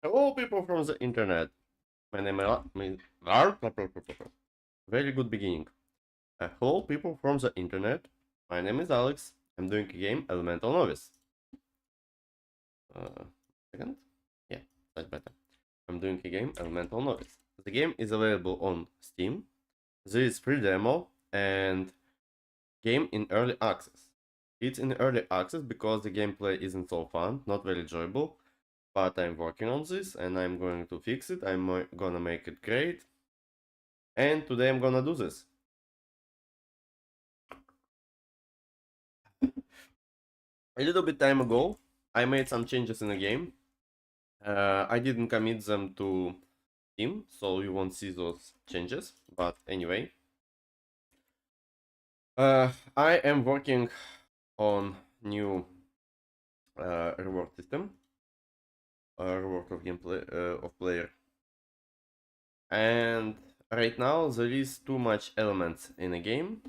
Hello, people from the internet. My name is very good beginning. Hello, people from the internet. My name is Alex. I'm doing a game Elemental Novice. Uh, Second, yeah, that's better. I'm doing a game Elemental Novice. The game is available on Steam. There is free demo and game in early access. It's in early access because the gameplay isn't so fun, not very enjoyable. But I'm working on this and I'm going to fix it. I'm gonna make it great. And today I'm gonna do this. A little bit time ago, I made some changes in the game. I didn't commit them to Steam, so you won't see those changes. But anyway, I am working on new reward system, reward of gameplay of player, and right now there is too much elements in a game.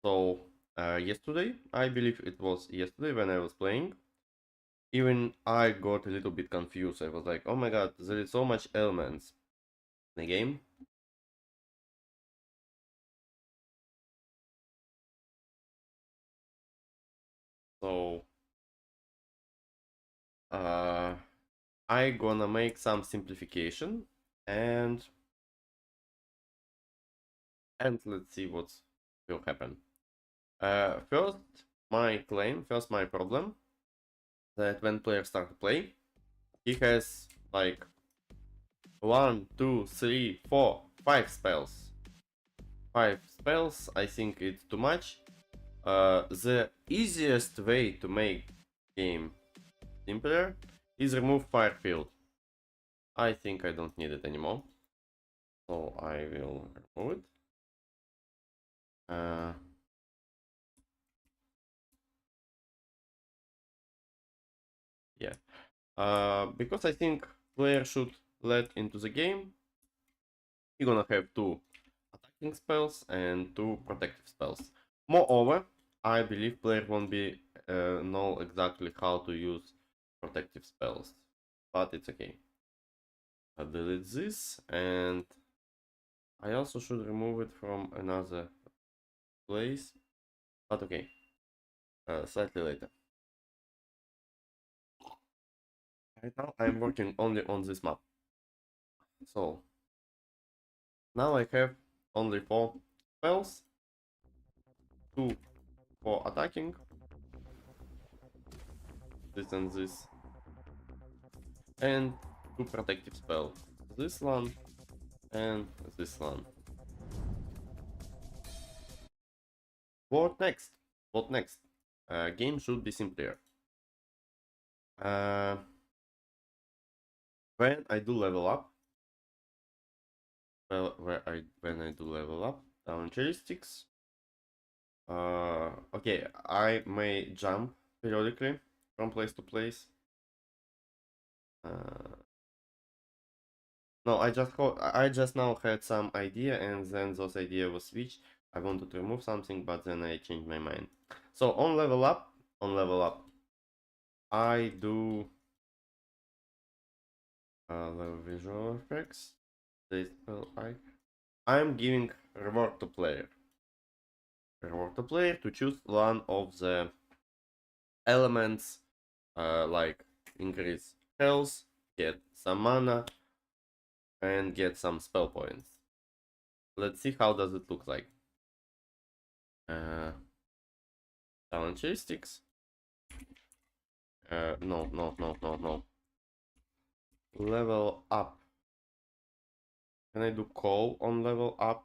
So yesterday, I believe it was yesterday when I was playing, even I got a little bit confused. I was like, oh my god, there is so much elements in the game. So uh, I gonna make some simplification and let's see what will happen. First, my problem that when players start to play, he has like 1, 2, 3, 4, 5 spells. 5 spells, I think it's too much. The easiest way to make game simpler is remove fire field. I think I don't need it anymore, so I will remove it. Uh, yeah, because I think player should let into the game. You're gonna have 2 attacking spells and 2 protective spells. Moreover, I believe player won't be know exactly how to use protective spells, but it's okay. I delete this, and I also should remove it from another place, but okay, slightly later. Right now I'm working only on this map. So now I have only 4 spells, 2 for attacking, this and this, and 2 protective spells, this one and this one. What next? What next? Game should be simpler. Uh, when I do level up, when I do level up, down joysticks. Okay, I may jump periodically from place to place. No, I just now had some idea, and then those idea was switched. I wanted to remove something, but then I changed my mind. So on level up, I do level visual effects. This I'm giving reward to player. Reward to player to choose one of the elements, like increase health, get some mana, and get some spell points. Let's see how does it look like. Talent heuristics. No. Level up. Can I do call on level up?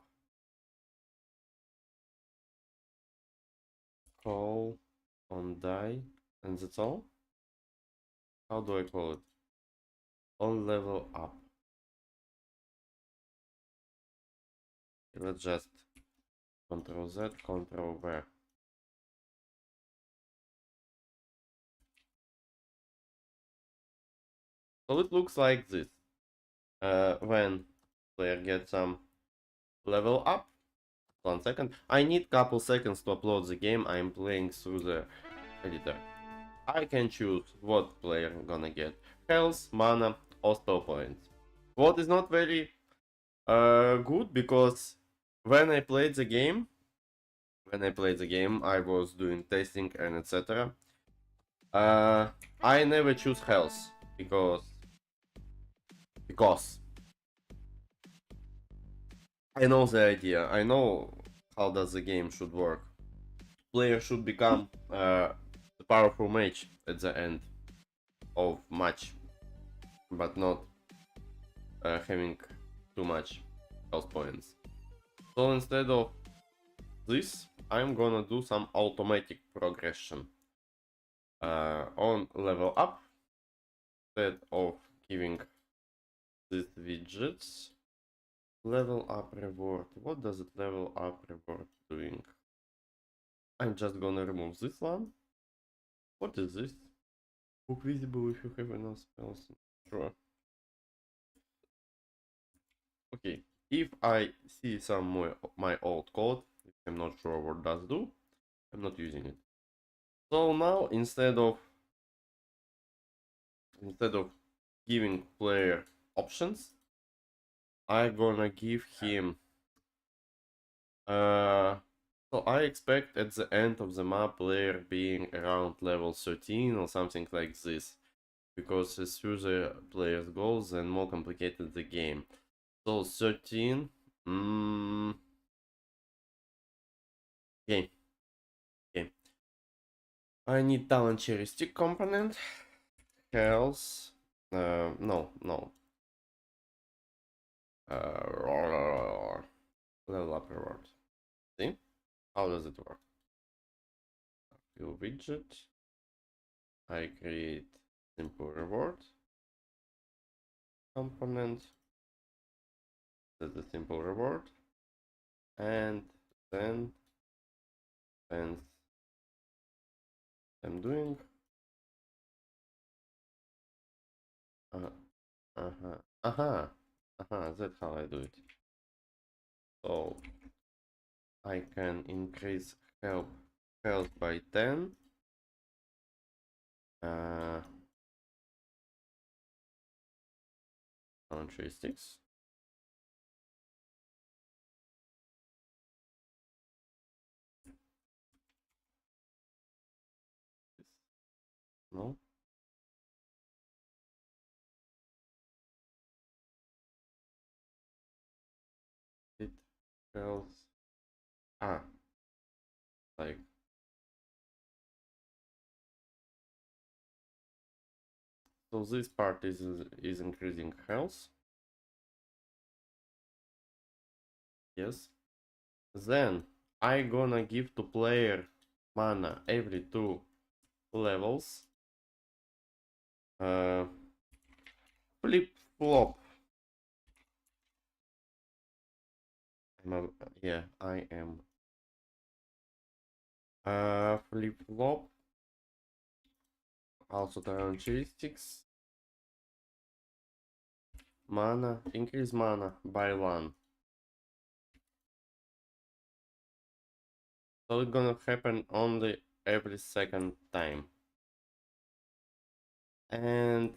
Call on die, and that's all? How do I call it? On level up. Let's just Ctrl Z, Ctrl V. So it looks like this. When player gets some level up. 1 second. I need couple seconds to upload the game. I'm playing through the editor. I can choose what player I'm gonna get. Health, mana, Hostel points. What is not very good, because when I played the game, I was doing testing and etc. I never choose health because I know the idea. I know how does the game should work. Player should become the powerful mage at the end of match, but not having too much health points. So instead of this, I'm gonna do some automatic progression on level up, instead of giving these widgets. Level up reward. What does it level up reward doing? I'm just gonna remove this one. What is this? Book visible if you have enough spells. Sure. Okay. If I see some more my old code, I'm not sure what does do, I'm not using it. So now instead of giving player options, I'm gonna give him so I expect at the end of the map player being around level 13 or something like this, because as further players goes, then more complicated the game. So 13. Okay. Okay. I need talent cherry stick component. Health. No. Level up reward. See? How does it work? Fill widget. I create simple reward component. That's a simple reward. And then I'm doing that's how I do it. So I can increase health by 10. Characteristics. No. It health. Like so. This part is increasing health. Yes. Then I gonna give to player mana every 2 levels. Flip flop. Yeah, I am. Flip flop. Also characteristics. Mana, increase mana by 1. So it's gonna happen only every second time. And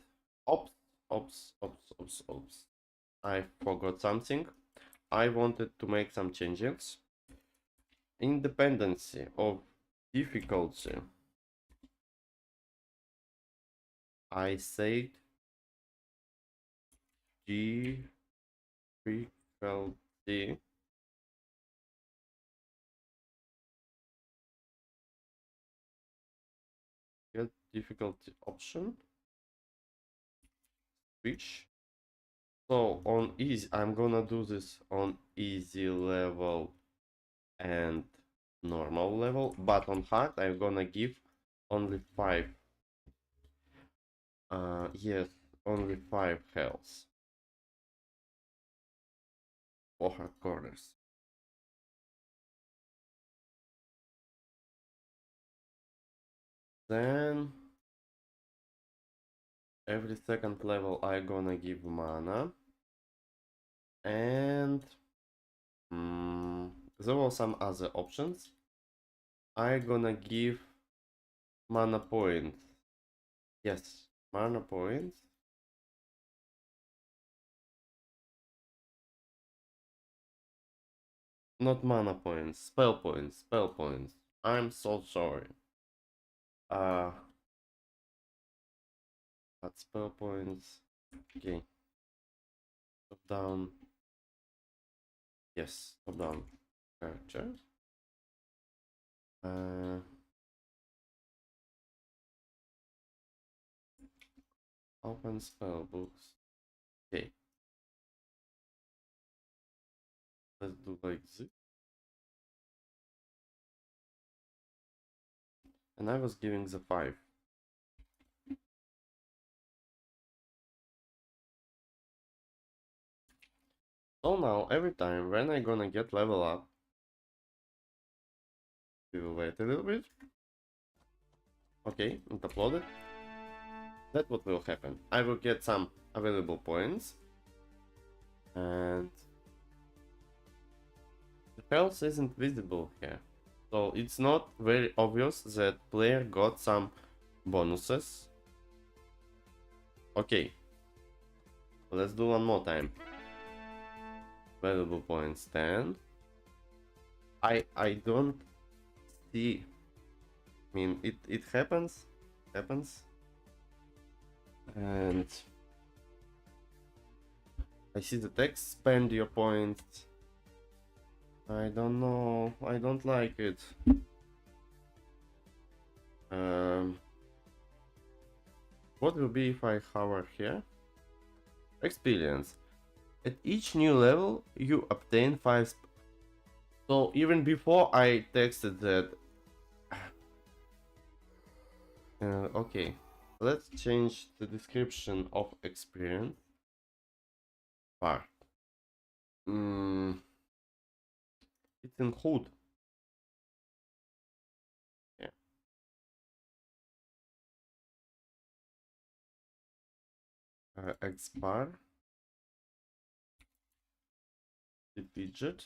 oops. I forgot something. I wanted to make some changes. Independency of difficulty. I said difficulty. Get difficulty option. Switch. So on easy, I'm gonna do this on easy level and normal level, but on hard I'm gonna give only 5. Yes, only 5 health for hardcores. Then every second level I gonna give mana, and there were some other options. I gonna give mana points. Yes, mana points. Not mana points, spell points, spell points. I'm so sorry. But spell points. Okay. Top down. Yes, top down. Character. Open spell books. Okay. Let's do like this. And I was giving the 5. So now every time when I gonna get level up, we will wait a little bit. Okay, it uploaded. That's what will happen. I will get some available points. And the health isn't visible here. So it's not very obvious that player got some bonuses. Okay. Let's do one more time. Available points 10. I don't see. I mean it happens. And I see the text, spend your points. I don't know, I don't like it. What will be if I hover here? Experience. At each new level, you obtain 5. So even before I texted that. Okay, let's change the description of experience part. It's in HUD. Yeah. X bar. The digit.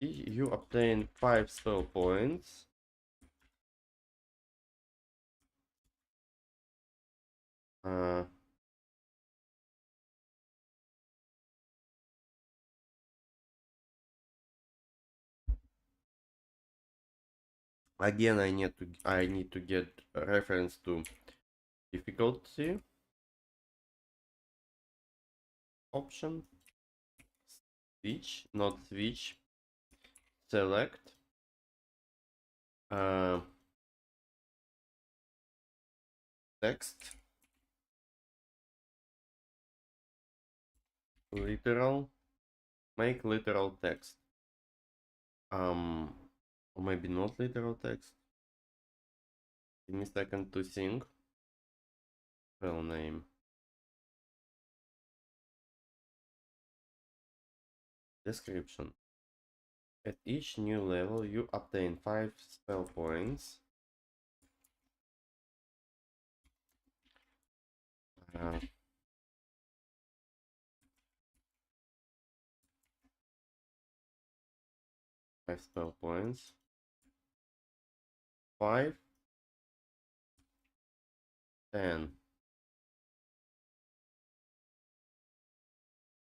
You obtain 5 spell points. Again, I need to get a reference to difficulty option. Switch, not switch. Select. Text. Literal. Make literal text. Or maybe not literal text. Give me a second to think. Spell name. Description. At each new level, you obtain 5 spell points. 5 spell points. 5, 10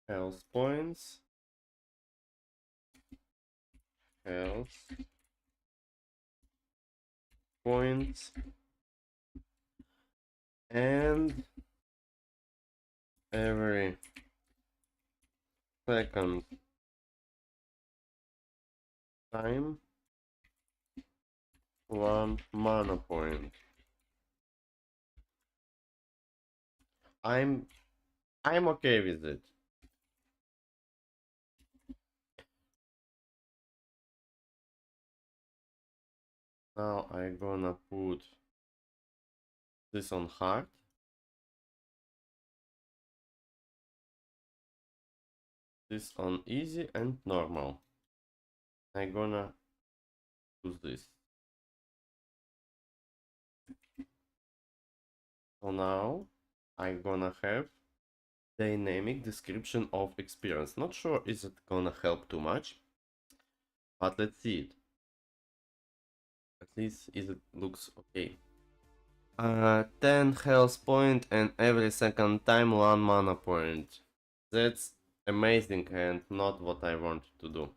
health points. Health points. And every second time 1 mana point. I'm okay with it. Now I'm gonna put this on hard. This on easy and normal. I'm gonna use this. So now I'm gonna have dynamic description of experience. Not sure is it gonna help too much, but let's see it. At least it looks okay. 10 health point and every second time 1 mana point. That's amazing and not what I want to do.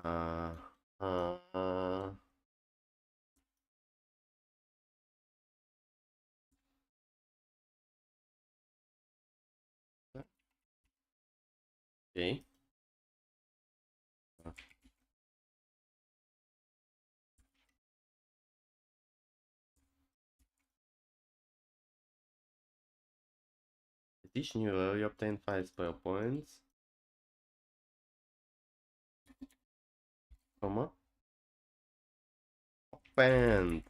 Uh, uh, okay. At each new level, you obtain 5 spell points. Comma. Append.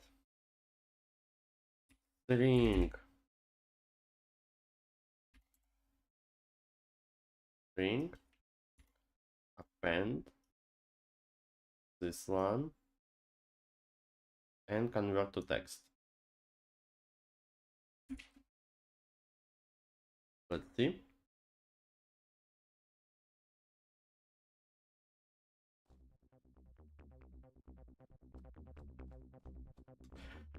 String. String. Append. This one. And convert to text. Let's see.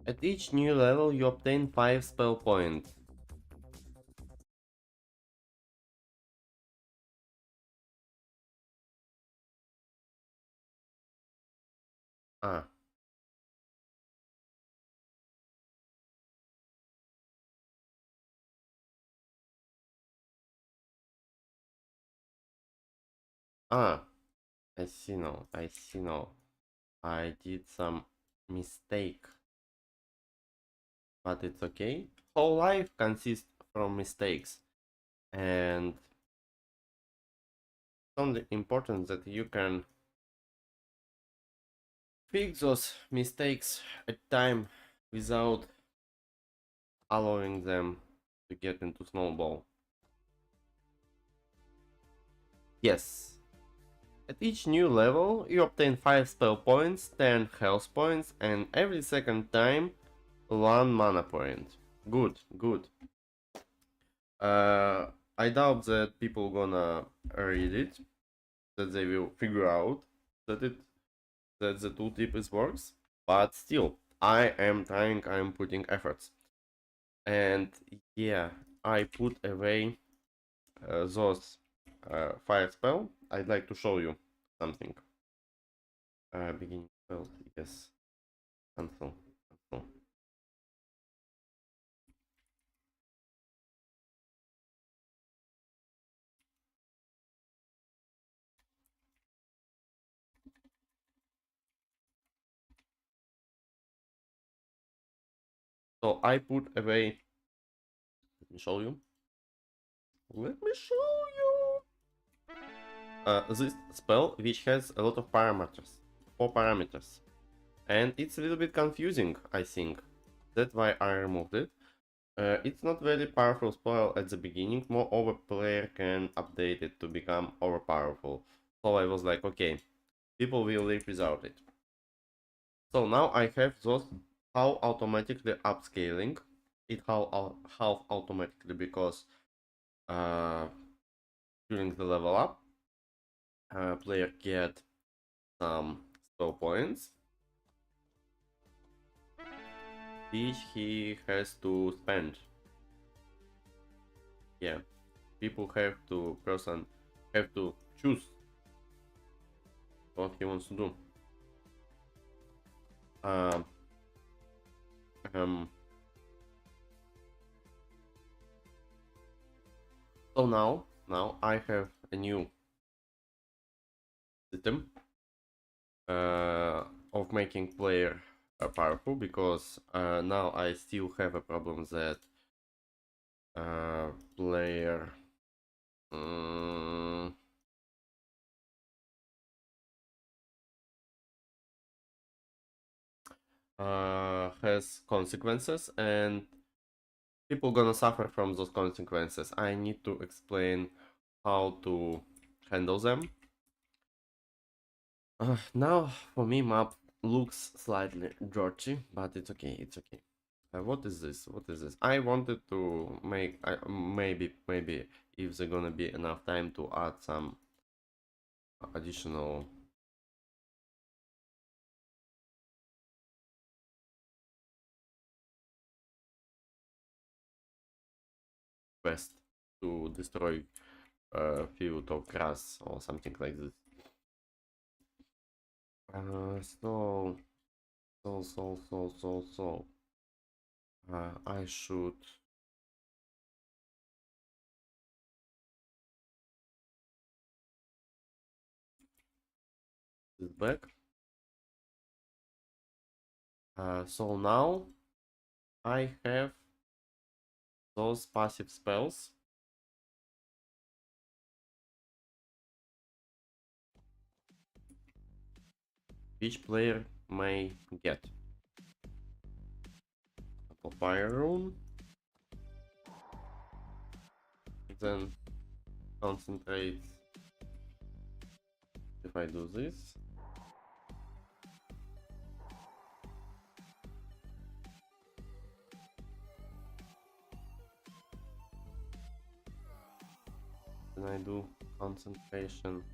At each new level, you obtain 5 spell points. Ah. Ah. I see now. I see now. I did some mistake. But it's okay. Whole life consists from mistakes. And it's only important that you can fix those mistakes at time without allowing them to get into snowball. Yes. At each new level, you obtain 5 spell points, 10 health points, and every second time, 1 mana point. Good, good. I doubt that people gonna read it, that they will figure out that the tooltip is works, but still, I am trying, I'm putting efforts. And yeah, I put away those fire spell. I'd like to show you something. Beginning spell, yes, cancel, cancel. So I put away, let me show you. Let me show you. This spell which has a lot of parameters, 4 parameters. And it's a little bit confusing, I think. That's why I removed it. It's not very powerful spell at the beginning, moreover player can update it to become overpowerful. So I was like, okay, people will live without it. So now I have those how automatically upscaling. It half automatically because uh, during the level up, player get some spell points which he has to spend. Yeah, people person have to choose what he wants to do. Um, um, so now I have a new system of making player powerful, because now I still have a problem that player um, has consequences, and people gonna suffer from those consequences. I need to explain how to handle them. Now for me map looks slightly dirty, but it's okay, it's okay. What is this? What is this? I wanted to make, maybe if there's gonna be enough time to add some additional quest to destroy field of grass or something like this. So I should this back. So now I have those passive spells. Each player may get a fire rune, then concentrate. If I do this, then I do concentration.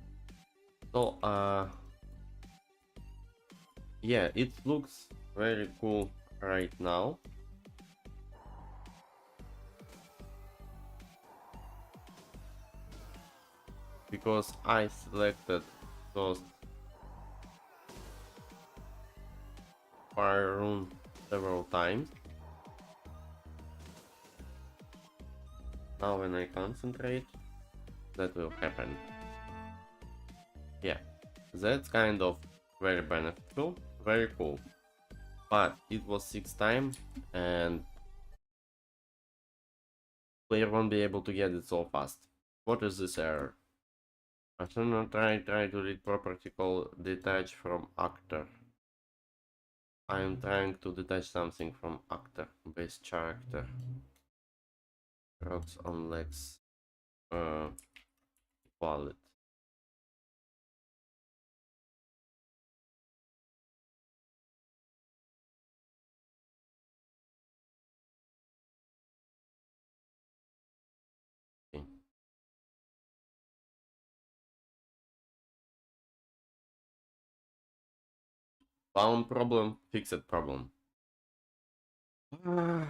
So yeah, it looks very cool right now. Because I selected those fire rune several times. Now when I concentrate, that will happen. Yeah, that's kind of very beneficial, very cool. But it was 6 times and player won't be able to get it so fast. What is this error? I should not try to read property called detach from actor. I am trying to detach something from actor, base character. Rocks on legs. Wallet. Okay. Found problem, fixed problem. Hmm.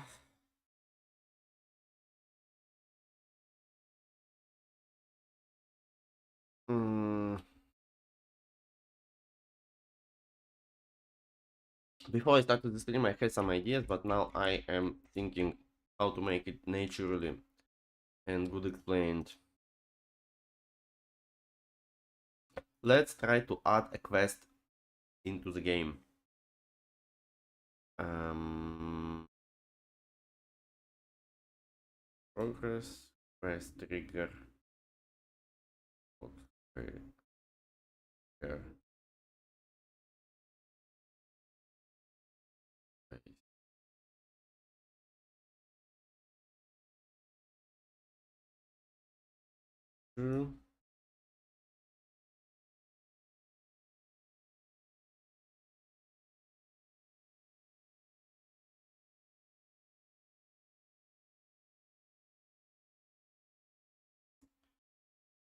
Before I started the stream, I had some ideas, but now I am thinking how to make it naturally and good explained. Let's try to add a quest into the game. Progress, quest trigger. Trigger. True.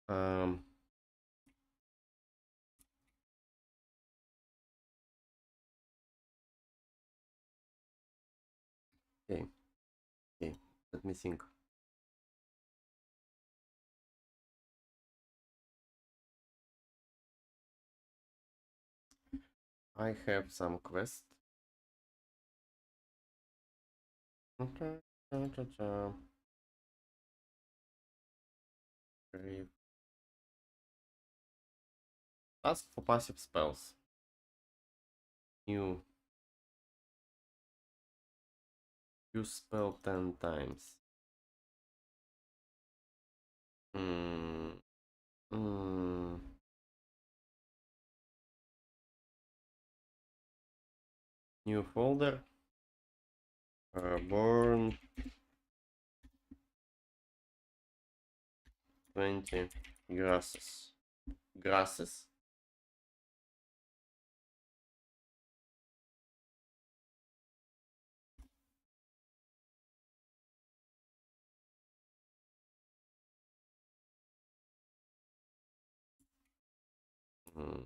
Um, okay, okay, let me think. I have some quest. Ask for passive spells. New. Use spell 10 times. Hmm. Hmm. New folder. Born 20 grasses. Grasses. Hmm.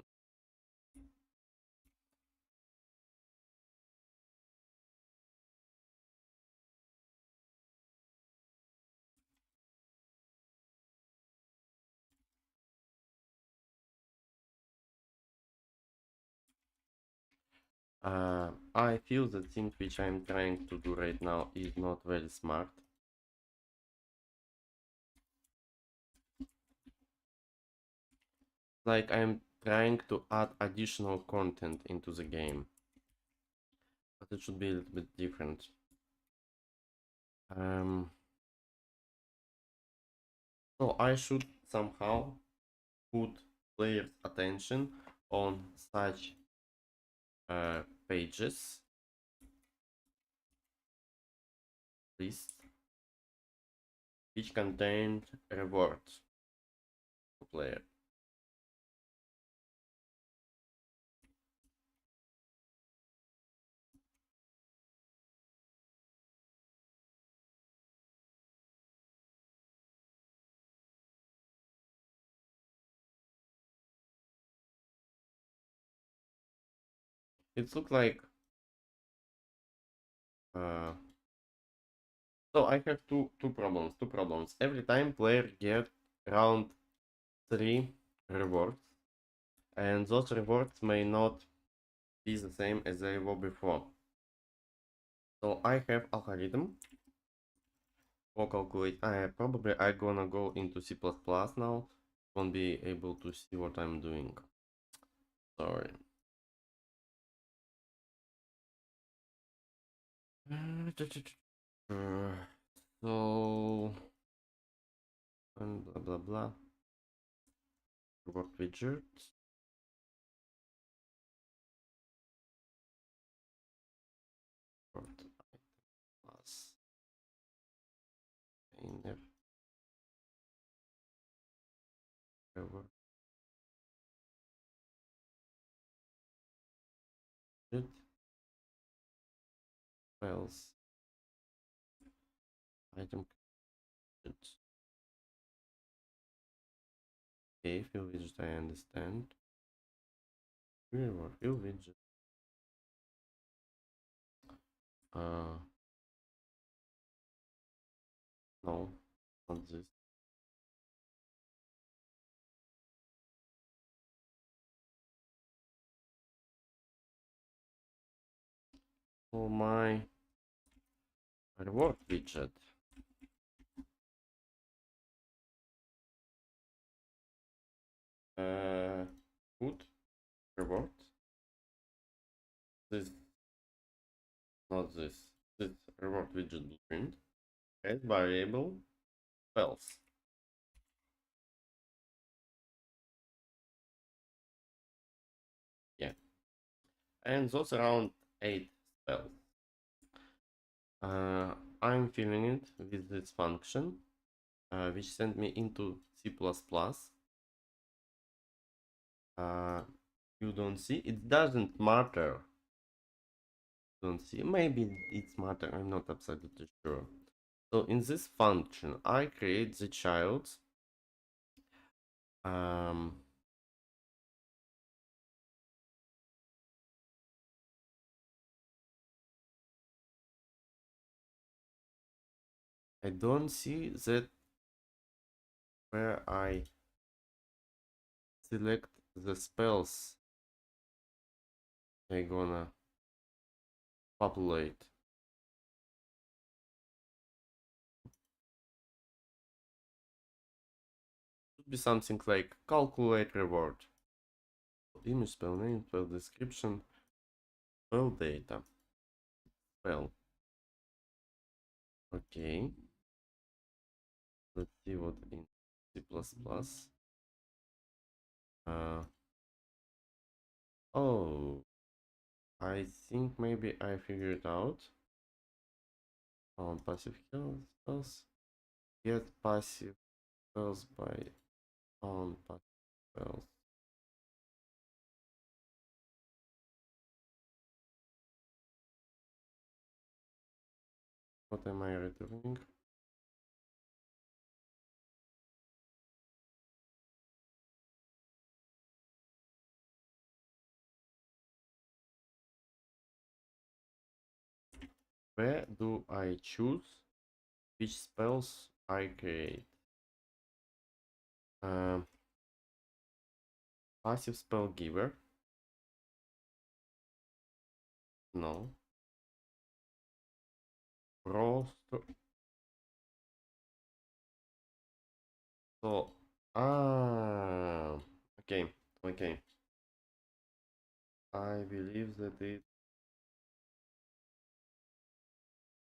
I feel the thing which I'm trying to do right now is not very smart. Like I'm trying to add additional content into the game, but it should be a little bit different. So I should somehow put players' attention on such pages list which contain rewards to player. It looks like so I have two problems. Every time player get around 3 rewards, and those rewards may not be the same as they were before. So I have algorithm for calculate. Probably I gonna go into C++ now. Won't be able to see what I'm doing. Sorry. So and blah blah blah. Reward widget. Reward item plus inner reward widget files item widget. Okay, fill widget I understand. Reward fill widget. Uh no, not this. For my reward widget. Put reward. This not this. This reward widget blueprint. As variable spells. Yeah. And those around 8 spells. I'm filling it with this function, which sent me into C++. You don't see, it doesn't matter. Don't see, maybe it's matter, I'm not absolutely sure. So in this function, I create the child. I don't see that where I select the spells I gonna populate. Should be something like calculate reward. Image, spell name, spell description, spell data. Spell. Okay. Let's see what in C++. Uh, oh, I think maybe I figured out. On passive spells. Get passive spells by on passive spells. What am I returning? Where do I choose which spells I create? Passive spell giver. No. Просто. So, okay, okay. I believe that it's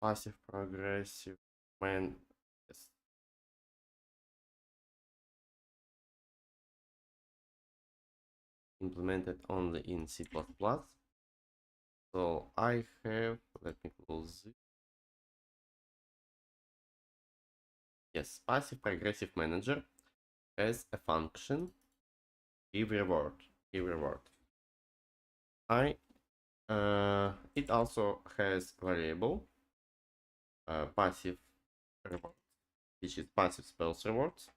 passive progressive when yes. Implemented only in C++. So I have, let me close it. Yes, passive progressive manager has a function give reward. Give reward. It also has variable passive reward, which is passive spells rewards,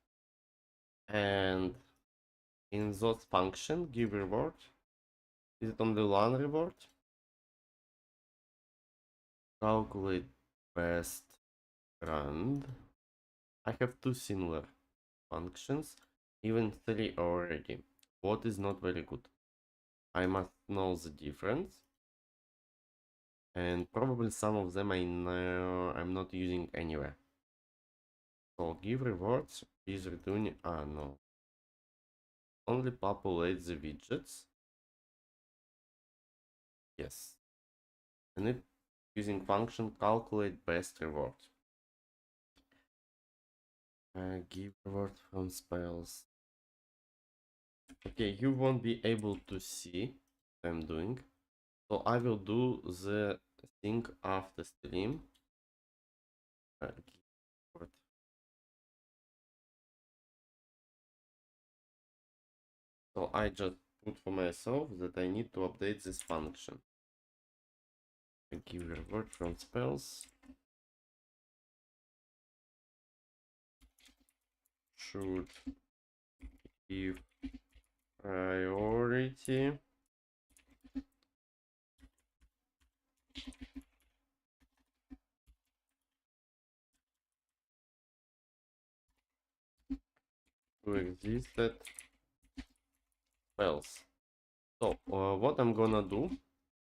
and in those function give reward, is it only one reward? Calculate best rand. I have two similar functions, even three already. What is not very good? I must know the difference, and probably some of them I know I'm not using anywhere. So give rewards is returning. No. Only populate the widgets. Yes. And it using function calculate best reward. Give reward from spells. Okay, you won't be able to see what I'm doing. So I will do the thing after stream. So I just put for myself that I need to update this function. Give reward from spells. Should give priority to existed spells. So what I'm gonna do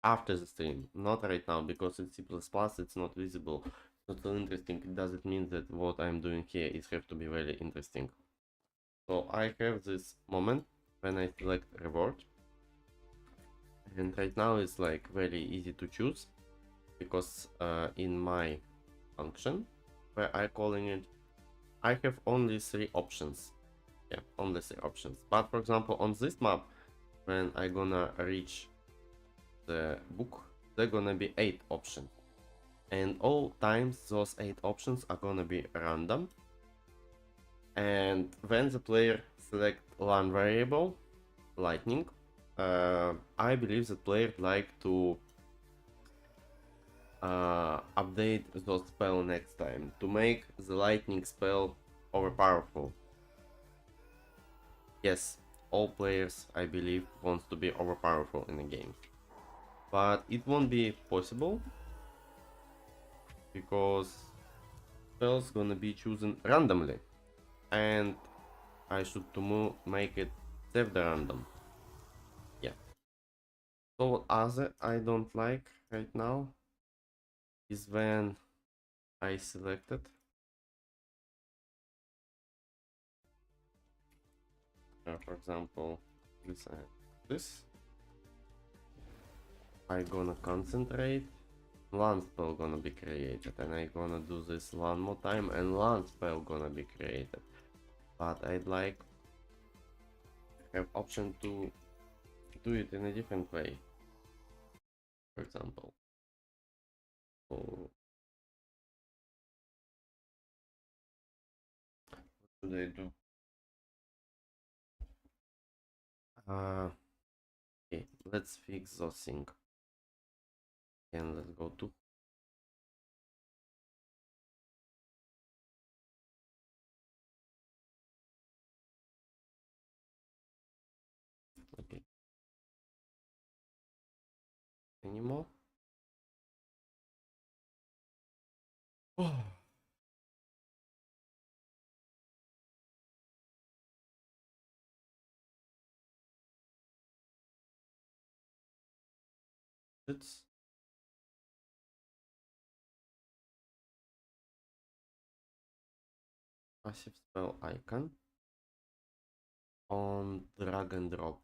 after the stream, not right now, because it's C++, it's not visible, it's not so interesting. It doesn't mean that what I'm doing here is have to be very interesting. So I have this moment when I select reward, and right now it's like very easy to choose, because in my function where I calling it, I have only three options. Yeah, only three options. But for example, on this map, when I gonna reach the book, there gonna be 8 options, and all times those 8 options are gonna be random. And when the player select one variable, lightning, I believe the player like to update those spell next time to make the lightning spell overpowerful. Yes, all players, I believe, wants to be overpowerful in the game, but it won't be possible because spells gonna be chosen randomly, and I should to make it save the random. Yeah. So what other I don't like right now is when I selected for example this, I gonna concentrate, one spell gonna be created, and I gonna do this one more time, and one spell gonna be created. But I'd like have option to do it in a different way. For example, so what do they do? Okay, let's fix those things. And let's go to okay. Anymore? Oh. It's passive spell icon on drag and drop.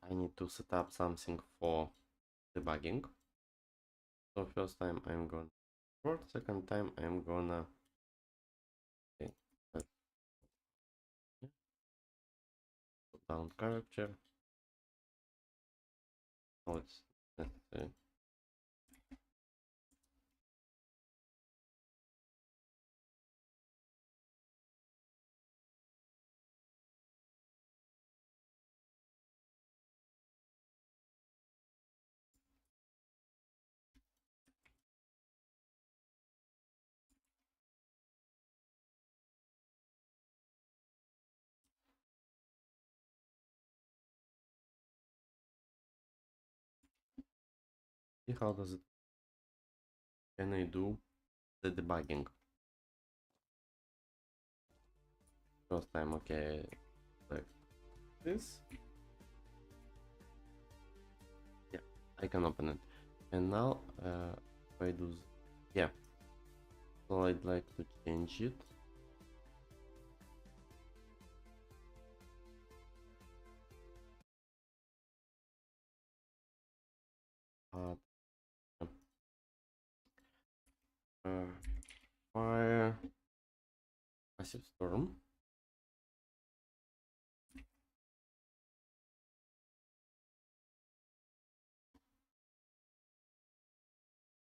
I need to set up something for debugging. So first time I'm gonna record, second time I'm gonna okay, put down character. Oh, it's necessary. See how does it can I do the debugging? First time, okay, like this. Yeah, I can open it. And now if I do yeah, so I'd like to change it. Uh, fire passive storm.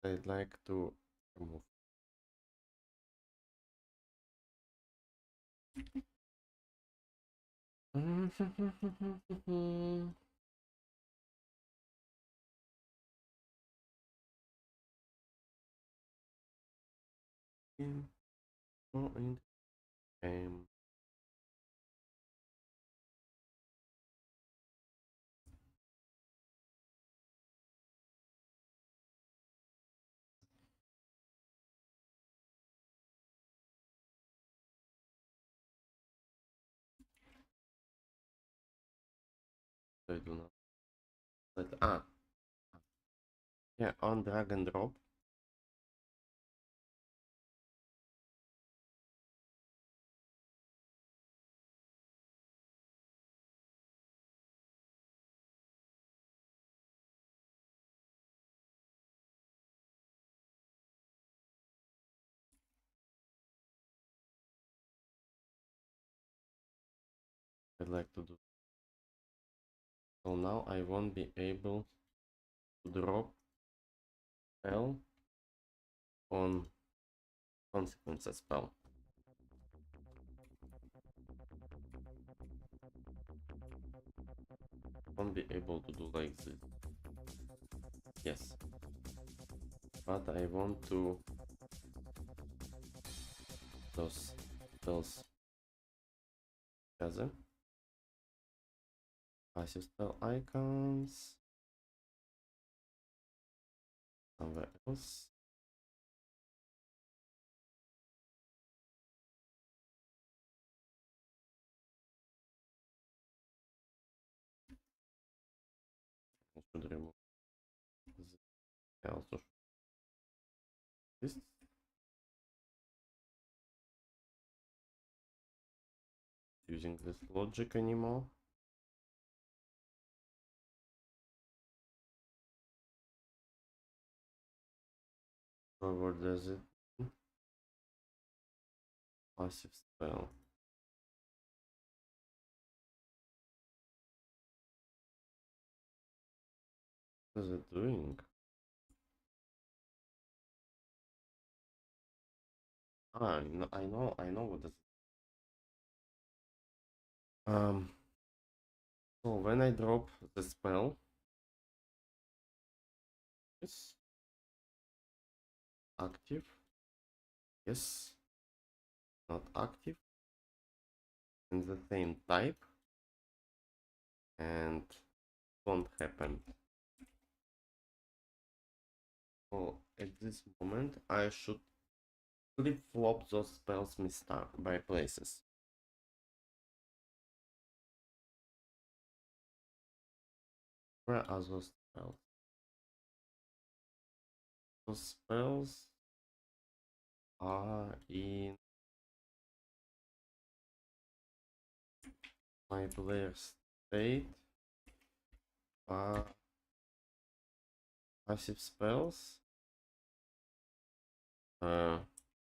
I'd like to remove. Oh, in game. I do not. Yeah, on drag and drop. I'd like to do. So now I won't be able to drop spell on consequences spell. Won't be able to do like this. Yes, but I want to those spells together. Passive spell icons somewhere else. I should remove this. I also should this. Using this logic anymore. So where does it? Passive spell. What is it doing? Ah, I know what this. So when I drop the spell, yes, active, yes, not active, in the same type, and won't happen. So at this moment, I should flip-flop those spells misstuck by places. Where are those spells? Those spells are in my player state. Passive spells.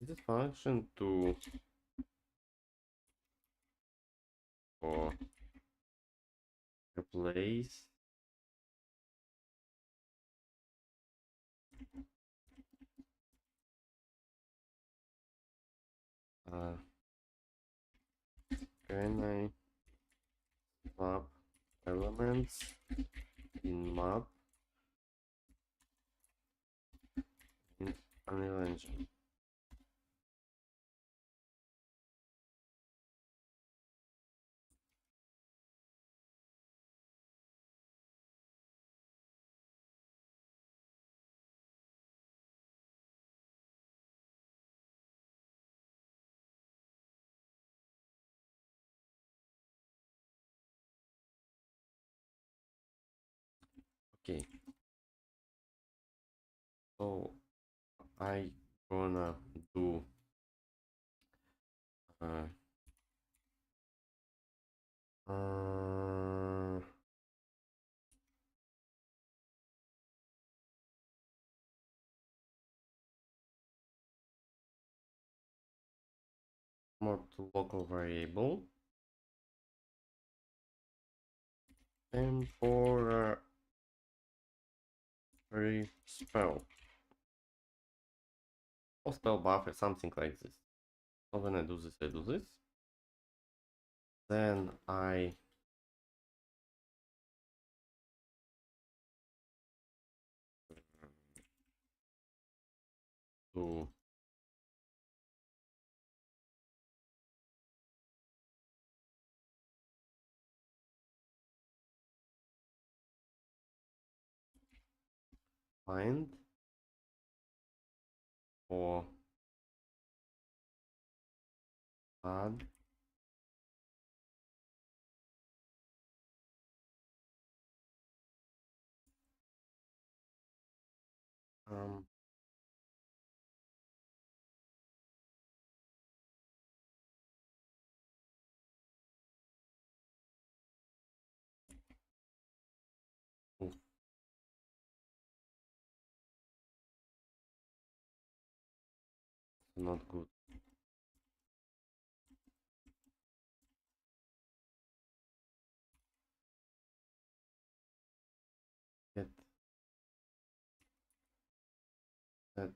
Is it function to or replace? Can I map elements in map in Unreal Engine? Okay, so I gonna do uh, uh, more to local variable temporary spell or spell buffer, something like this. So when I do this, then I do find or add um oof, not good. Get that.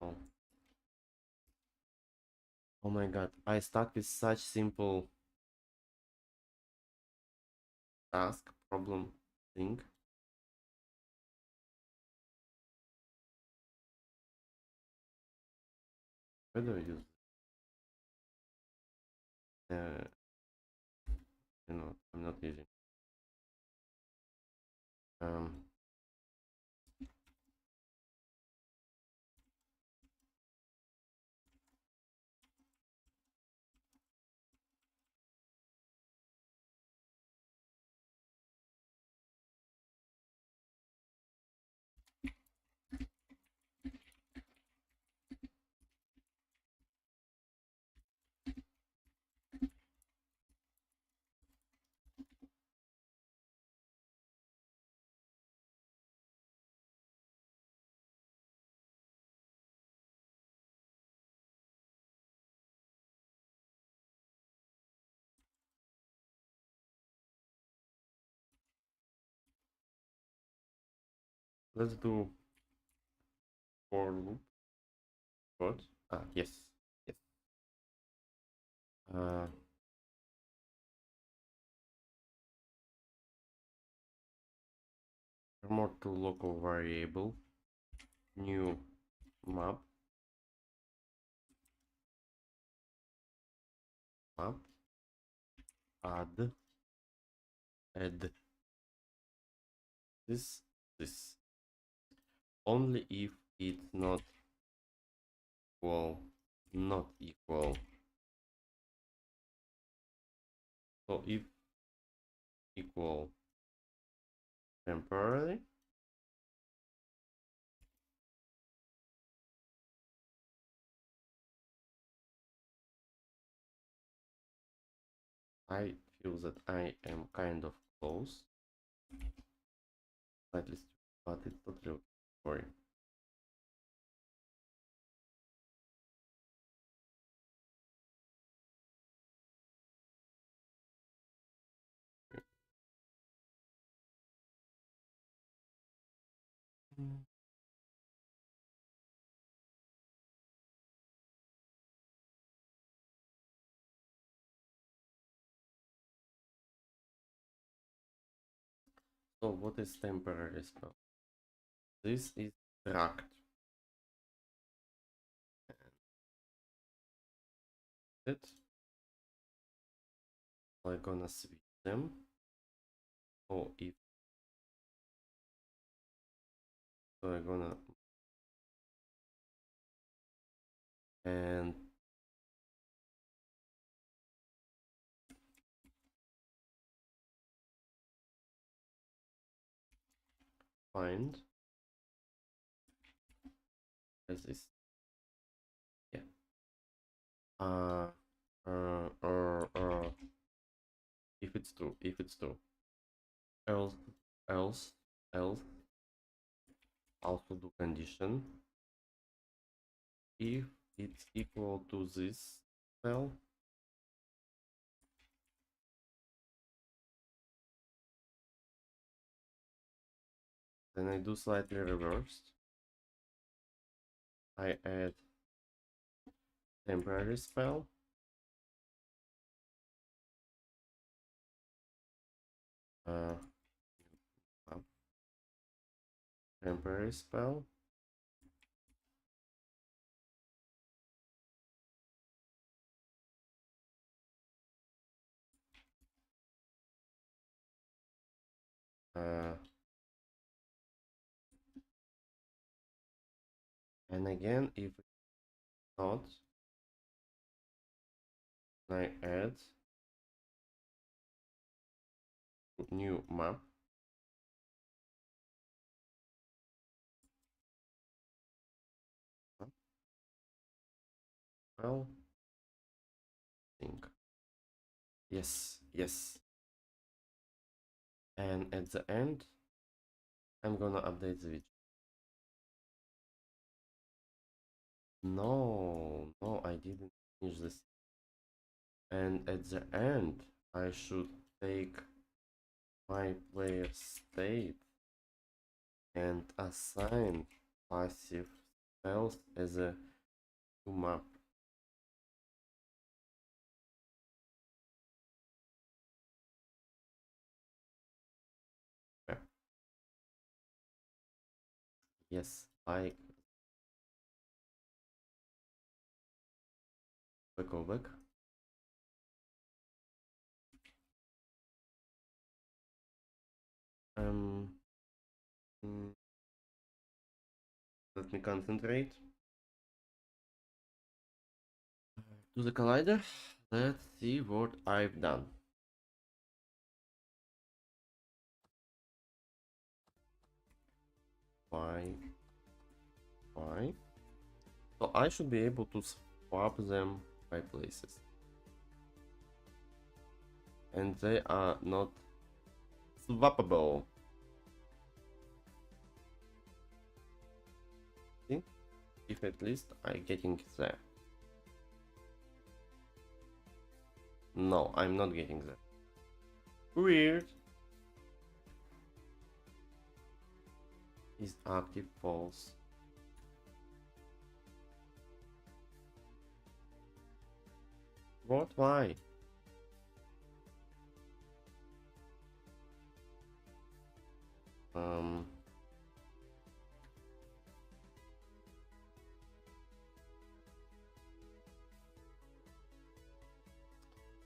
Oh. Oh my god, I stuck with such simple task problem thing. Where do I use I'm not using um let's do for loop. What? Yes. Yes. Uh Remote to local variable, new map, map, add this this. Only if it's not equal, not equal. So if equal temporarily, I feel that I am kind of close. Slightly stupid, but it's not really boring. So what is temporary spell? This is tracked. It. I'm gonna switch them. Or if so, I'm gonna and find as this. Yeah. Uh, uh, uh, uh, if it's true, if it's true. Else, else, else. Also do condition. If it's equal to this spell, then I do slightly reversed. I add temporary spell. Uh, temporary spell. And again, if it's not, I add new map. Well, think. Yes, yes. And at the end, I'm gonna update the video. No, no, I didn't finish this. And at the end, I should take my player state and assign passive spells as a new map. Yeah. Yes, like go back. Um, mm, let me concentrate. To the collider. Let's see what I've done. Why? Why? So I should be able to swap them by places. And they are not swappable. See? If at least I'm getting there. No, I'm not getting there. Weird. Is active false. What? Why? Um.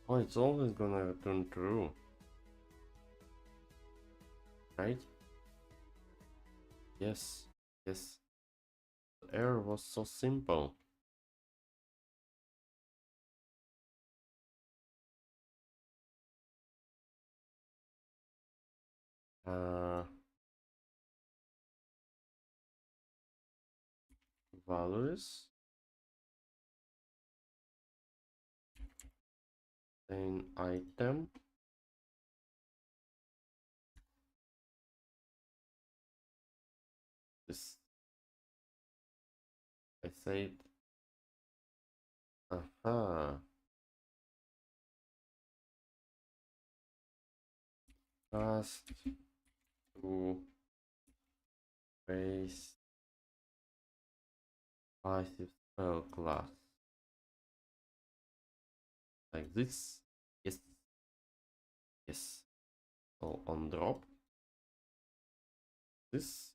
Oh, it's always gonna return true. Right? Yes, yes. The error was so simple. Uh, Values, then item. This I said. Aha. Fast to base passive spell class. Like this. Yes, yes. So on drop. This,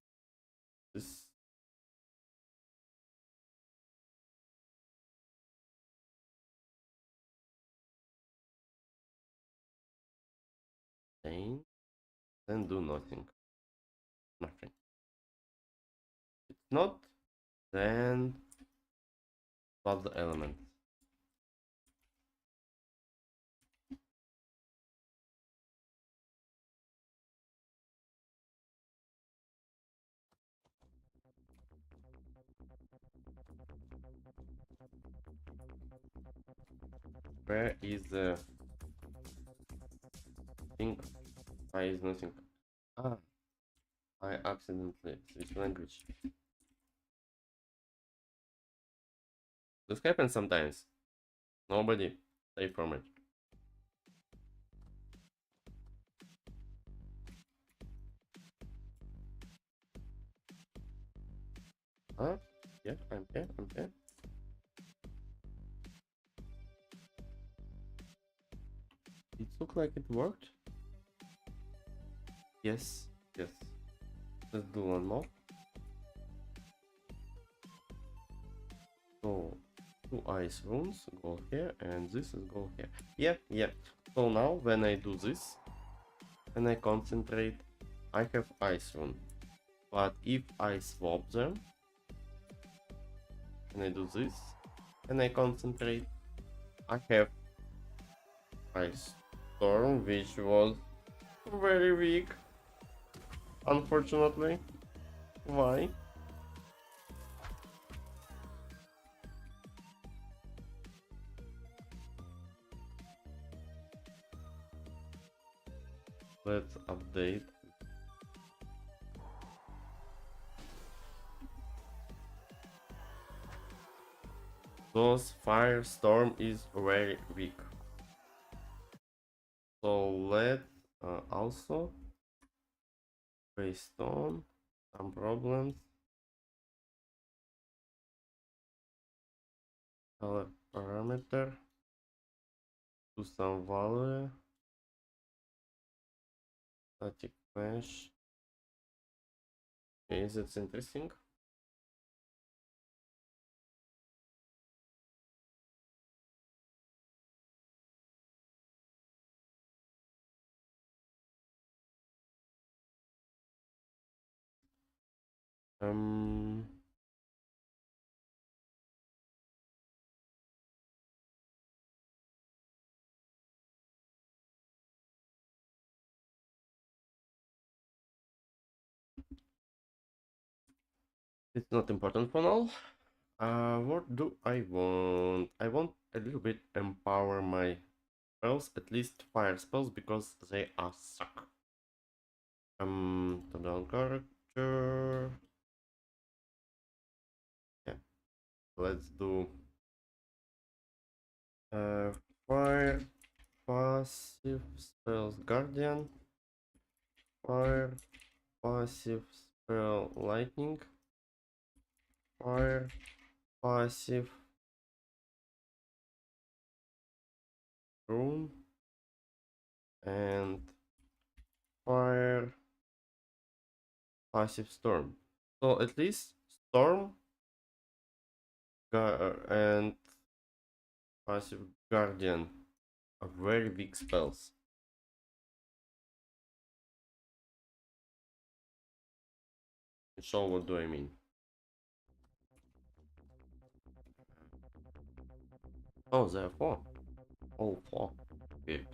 then do nothing. Nothing. It's not, then swap the element. Where is the thing? Why is nothing? Ah, I accidentally switched language. This happens sometimes. Nobody save from it. Huh? Yeah, I'm here, I'm here. It looked like it worked. Yes, yes. Let's do one more. So, two ice runes go here, and this is go here. Yeah, yeah. So now when I do this, when I concentrate, I have ice rune. But if I swap them, and I do this, and I concentrate, I have ice storm, which was very weak, unfortunately. Why? Let's update. Those firestorm is very weak. So let's also based on some problems. Color parameter to some value. Static mesh. Okay, is it interesting? Um, it's not important for now. What do I want? I want a little bit empower my spells, at least fire spells, because they are suck. Top down character. Yeah, let's do uh fire passive spells guardian, fire passive spell lightning, fire passive rune, and fire passive storm. So at least storm and passive guardian are very big spells. show what do I mean. Oh, there are 4. Oh, 4. Good.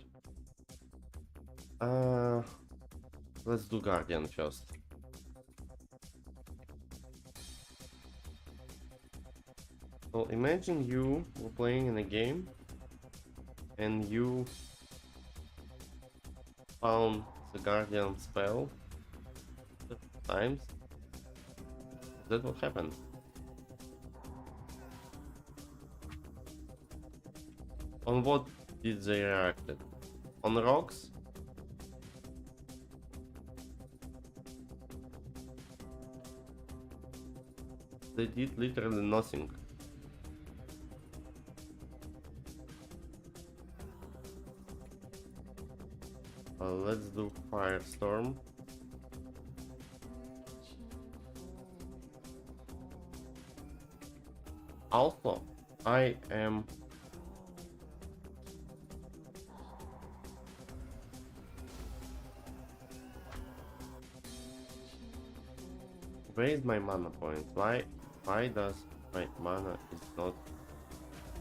Let's do Guardian first. So imagine you were playing in a game and you found the Guardian spell times. That what happened. On what did they react? On rocks? They did literally nothing. Let's do Firestorm. Also, I am where is my mana point? Why does my mana is not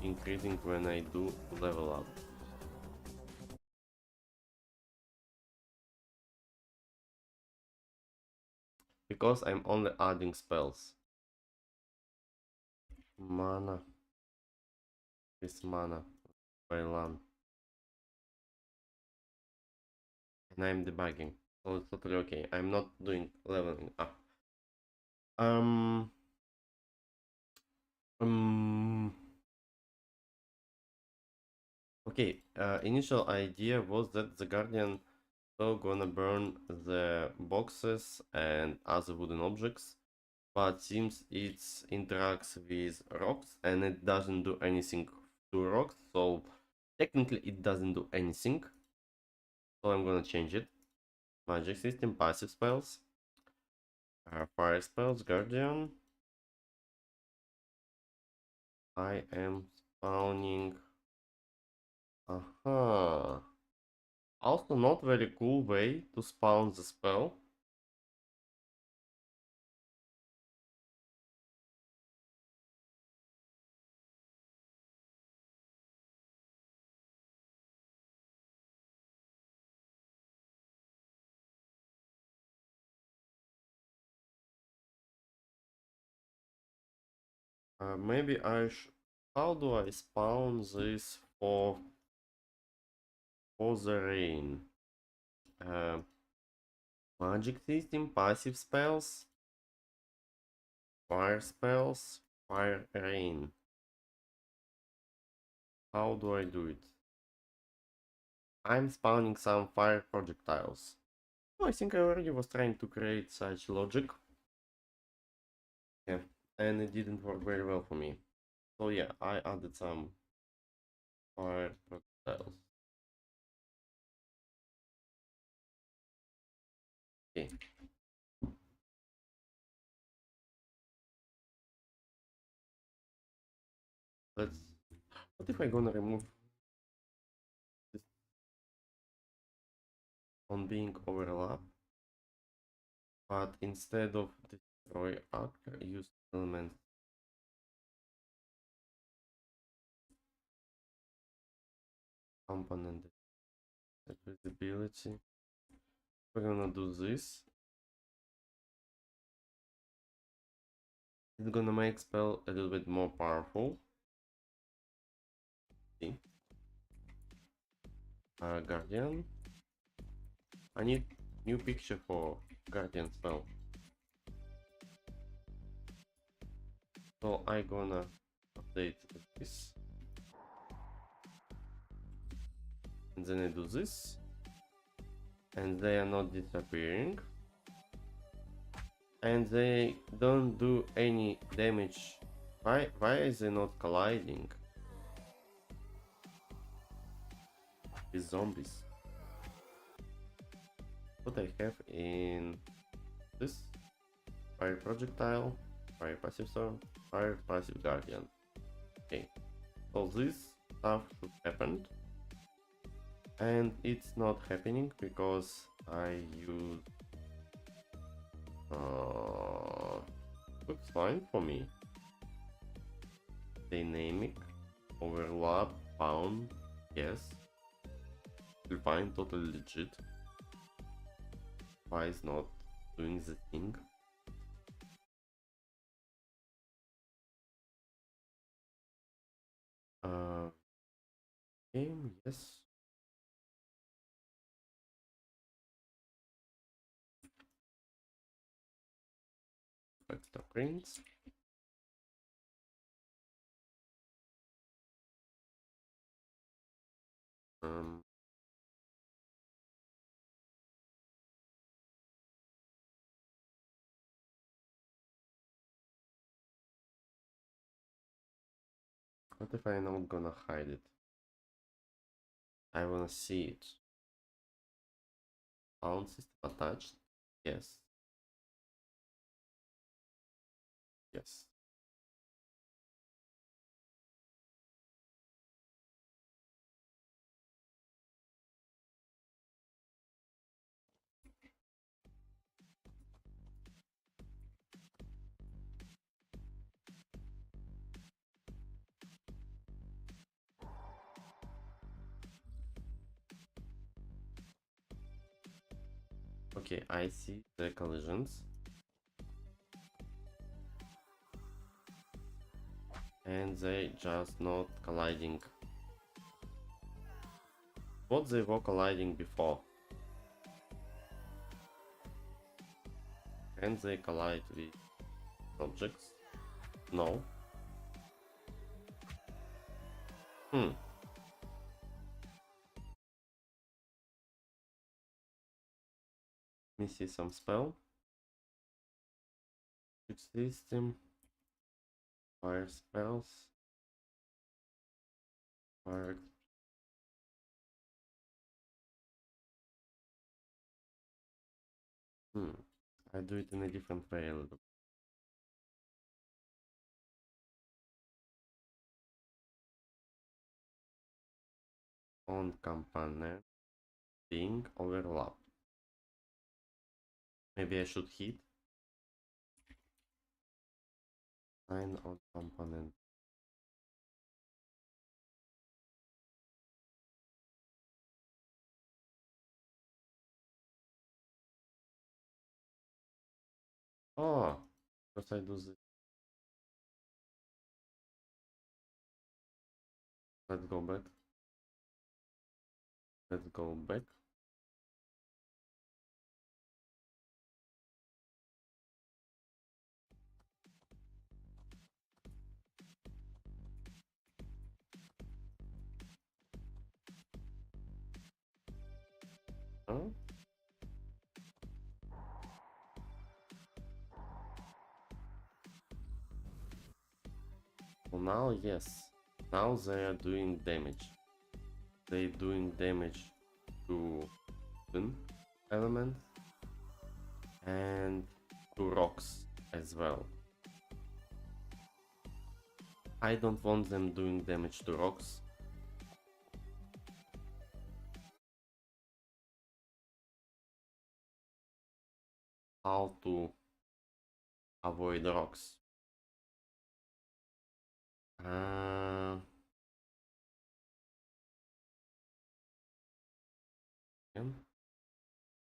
increasing when I do level up? Because I'm only adding spells. Mana. This mana by LAN. And I'm debugging. So it's totally okay. I'm not doing leveling up. Um okay, initial idea was that the Guardian so gonna burn the boxes and other wooden objects, but seems it interacts with rocks and it doesn't do anything to rocks, so technically it doesn't do anything. So I'm gonna change it. Magic system, passive spells, fire spells, Guardian. I am spawning. Aha. Also not very cool way to spawn the spell. Maybe how do I spawn this for the rain? Magic system, passive spells, fire spells, fire rain. How do I do it? I'm spawning some fire projectiles. Oh, I think I already was trying to create such logic. Yeah, and it didn't work very well for me. So yeah, I added some fire projectiles. Okay. Let's. What if I gonna remove this on being overlap, but instead of destroy actor, use element component visibility. We're gonna do this. It's gonna make spell a little bit more powerful. See, Guardian. I need new picture for Guardian spell. So I gonna update this, and then I do this, and they are not disappearing, and they don't do any damage. Why is they not colliding with zombies? What I have in this fire projectile, fire passive storm, fire passive guardian. Okay, so this stuff should happen, and it's not happening because I use Looks fine for me. Dynamic overlap bound, yes. Still fine, totally legit. Why is not doing the thing? Game, yes. Vector prints. Um, what if I'm not gonna hide it? I wanna see it. Sound system attached? Yes. Yes. Okay, I see the collisions. And they just not colliding. What they were colliding before? Can they collide with objects? No. Hmm. Let me see some spell. Switch system. Fire spells. Fire. I do it in a different way a little. On component being overlap. Maybe I should hit 9 on component. Oh, because I do this. Let's go back. Let's go back. Huh? Well, now, yes. Now they are doing damage. They doing damage to twin elements and to rocks as well. I don't want them doing damage to rocks. How to avoid rocks? Again,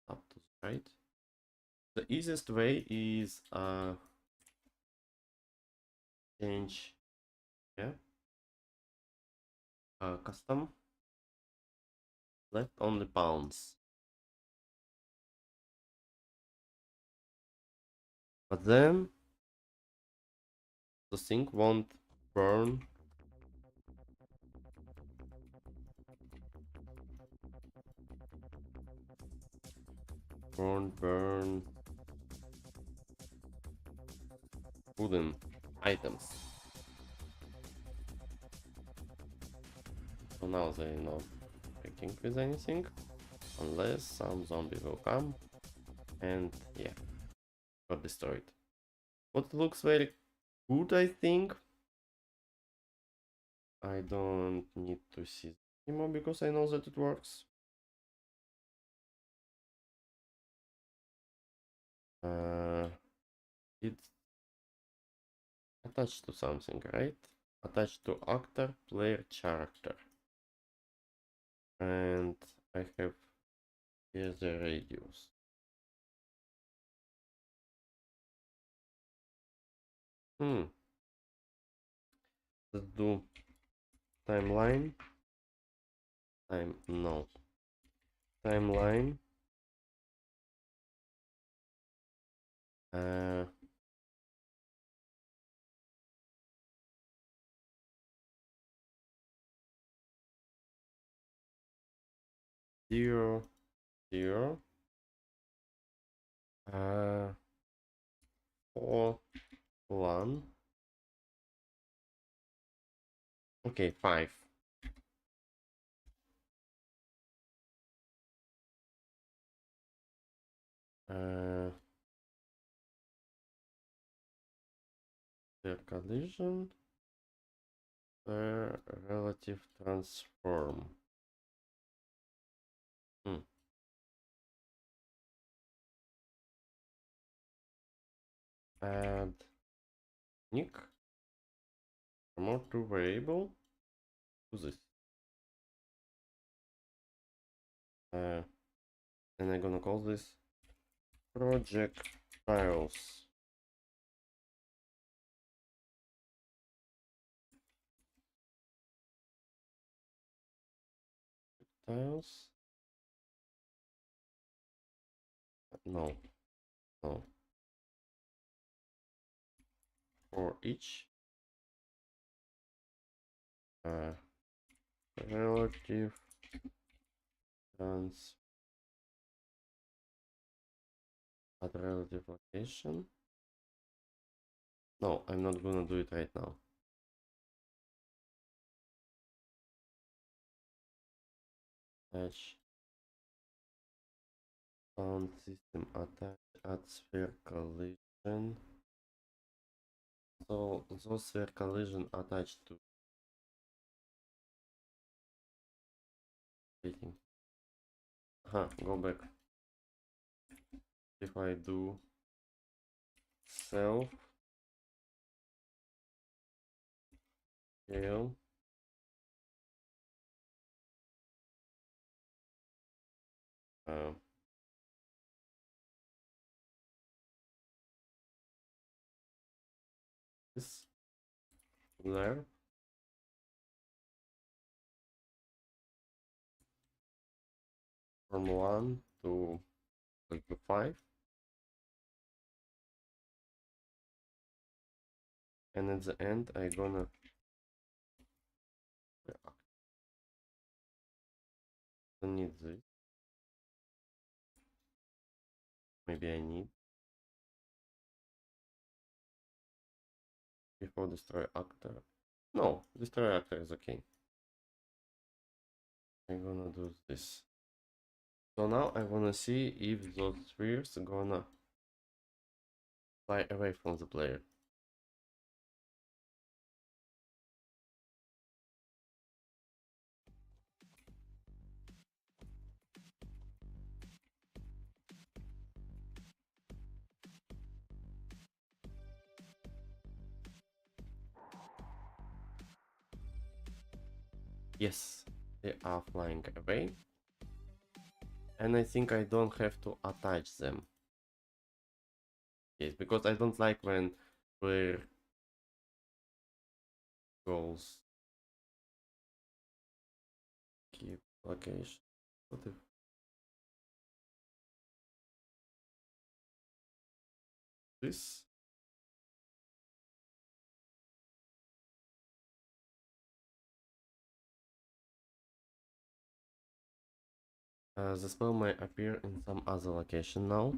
up to the right. The easiest way is change, yeah, custom, left only pounds. But then the thing won't burn. Burn wooden items. So now they're not attacking with anything unless some zombie will come and yeah, got destroyed. What looks very good, I think. I don't need to see anymore because I know that it works. It's attached to something, right? Attached to actor, player, character. And I have here the radius. Let's do timeline. No. Timeline. Uh, zero, zero. 4, 1. Okay, 5. The collision relative transform. Add nick promote to variable to this. And I'm gonna call this projectiles. Tiles. No, no. For each relative trans at relative location. No, I'm not gonna do it right now. Attach sound system attached at sphere collision. So those sphere collision attached to waiting. Go back. If I do self scale this there from 1 to like 5, and at the end I gonna don't need this. Maybe I need before destroy actor. No, destroy actor is okay. I'm gonna do this. So now I wanna see if those spheres are gonna fly away from the player. Yes, they are flying away. And I think I don't have to attach them. Yes, because I don't like when player goes keep location. What if this? The spell might appear in some other location now.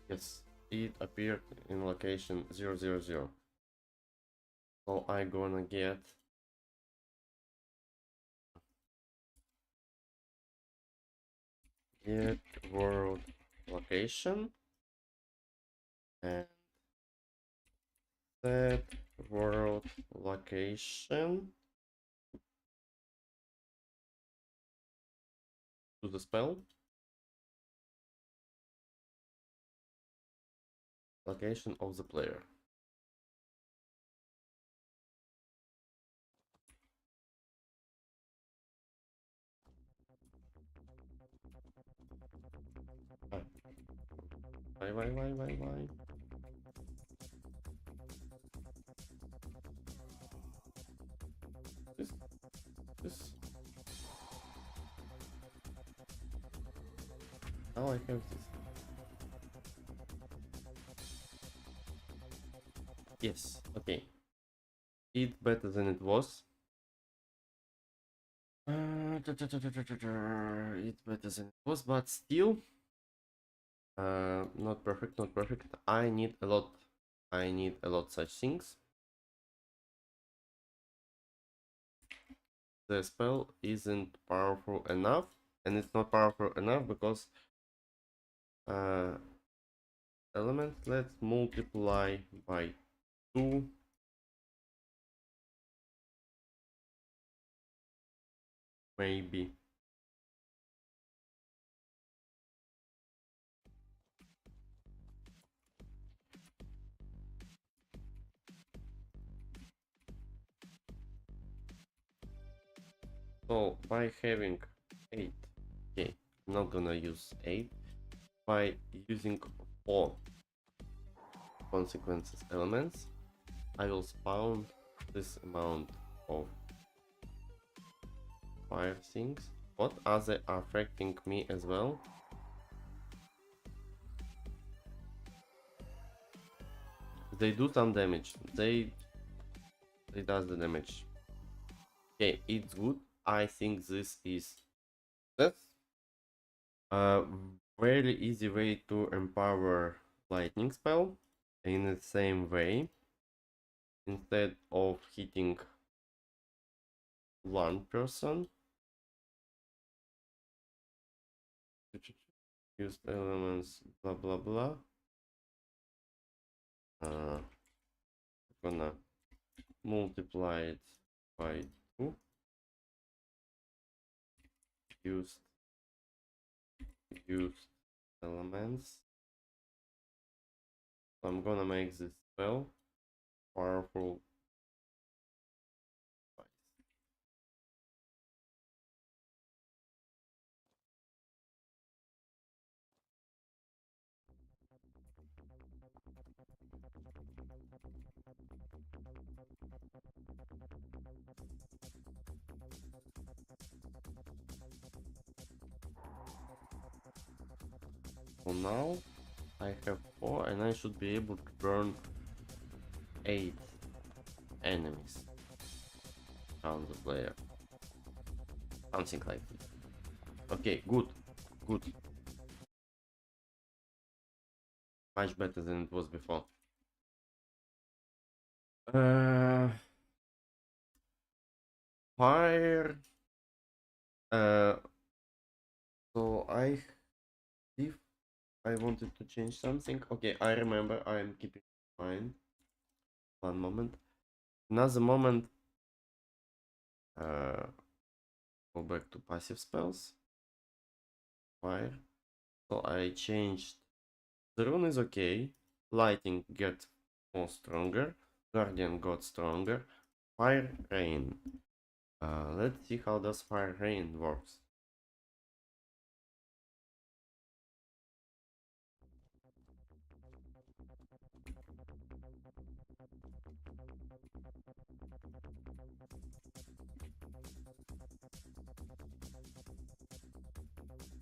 Yes, it appeared in location 000. So I gonna get get world location and set world location to the spell. Location of the player. Ah. Why? This, this. Now I have this. Yes, okay. It's better than it was. It's better than it was, but still, not perfect, not perfect. I need a lot. I need a lot such things. The spell isn't powerful enough, and it's not powerful enough because element. Let's multiply by 2. Maybe. So by having 8, okay, I'm not gonna use 8. By using 4 consequences elements, I will spawn this amount of 5 things. What are they affecting me as well? They do some damage. They does the damage. Okay, it's good. I think this is that's a very easy way to empower lightning spell in the same way. Instead of hitting one person, use elements, blah blah blah. Gonna multiply it by 2. Use elements. So I'm gonna make this spell powerful twice. So now I have 4 and I should be able to burn 8 enemies on the player. Something like this. Okay, good. Good. Much better than it was before. Fire. So if I wanted to change something. Okay, I remember. I am keeping in mind. One moment. Another moment. Go back to passive spells. Fire. So I changed. The rune is okay. Lighting get more stronger. Guardian got stronger. Fire rain. Let's see how does fire rain works.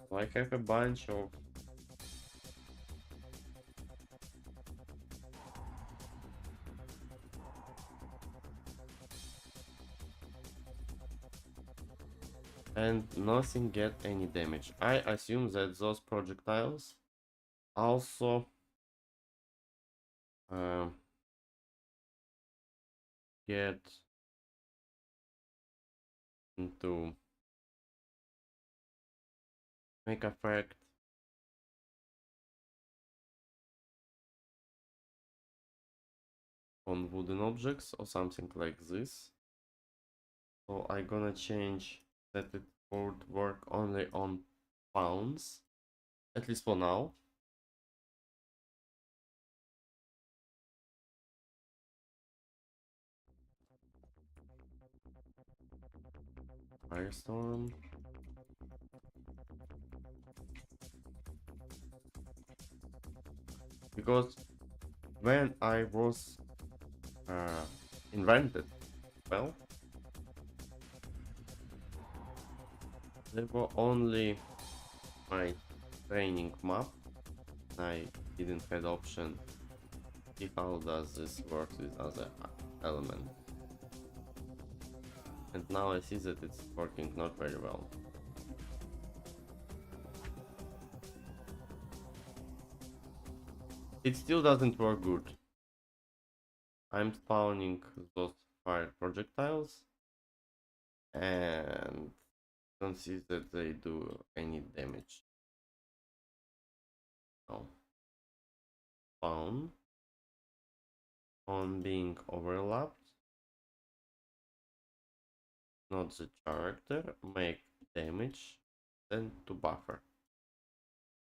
So I have a bunch of and nothing get any damage. I assume that those projectiles also get into make effect. On wooden objects or something like this. So I'm gonna change that it would work only on pounds, at least for now. Firestorm. Because when I was invented, well, there were only my training map. I didn't have option. See how does this work with other element. And now I see that it's working not very well. It still doesn't work good. I'm spawning those fire projectiles and don't see that they do any damage. No. Spawn on being overlapped. Not the character. Make damage. Then to buffer.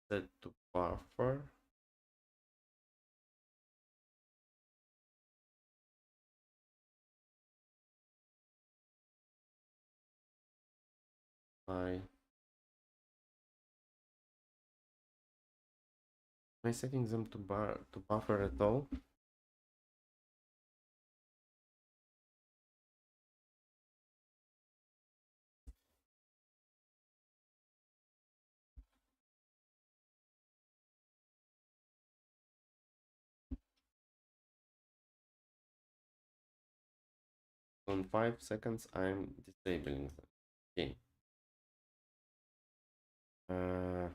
Set to buffer. Am I setting them to buffer at all? On 5 seconds I'm disabling them. Okay. Uh,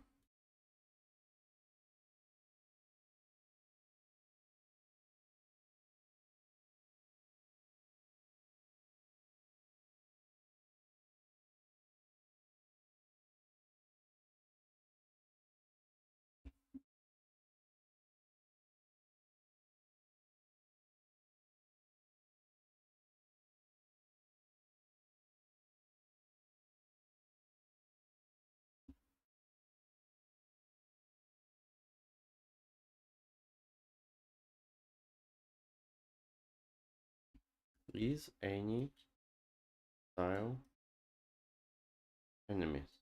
Please any style enemies.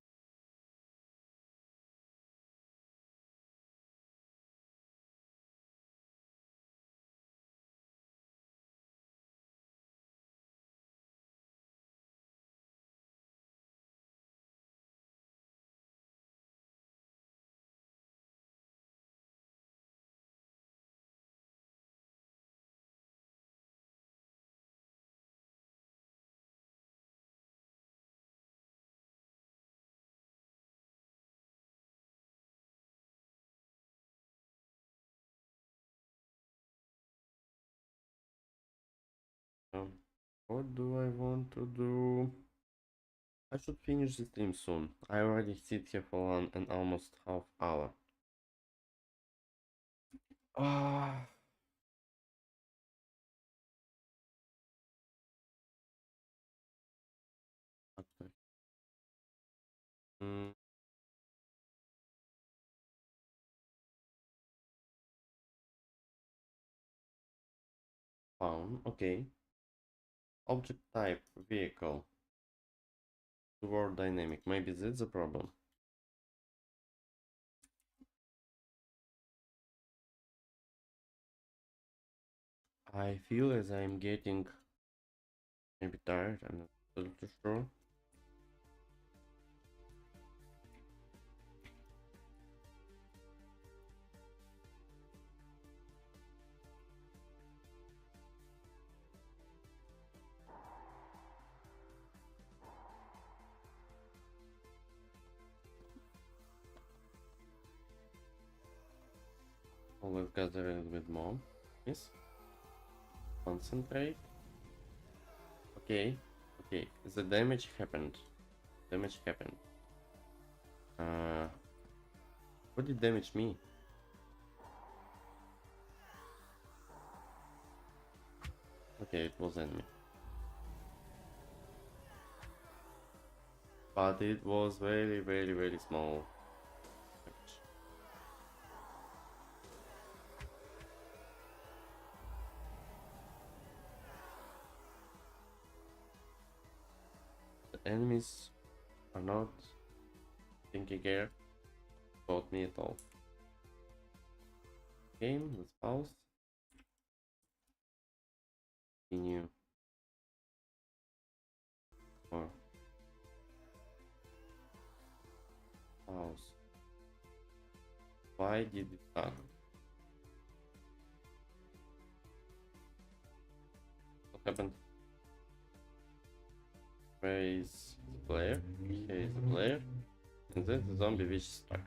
What do I want to do? I should finish the stream soon. I already sit here for an almost half hour. Ah. Okay. Found. Okay. Object type vehicle. Sword dynamic. Maybe that's the problem. I feel as I'm getting maybe tired. I'm not totally sure. Oh, let's gather a little bit more. Yes. Concentrate. Okay. Okay. The damage happened. Damage happened. Uh, what did damage me? Okay, it was enemy. But it was very, very, very small damage. The enemies are not thinking here about me at all. Game, let's pause. Continue. Or pause. Why did it start? What happened? Where is the player? Here is the player. And then the zombie which struck.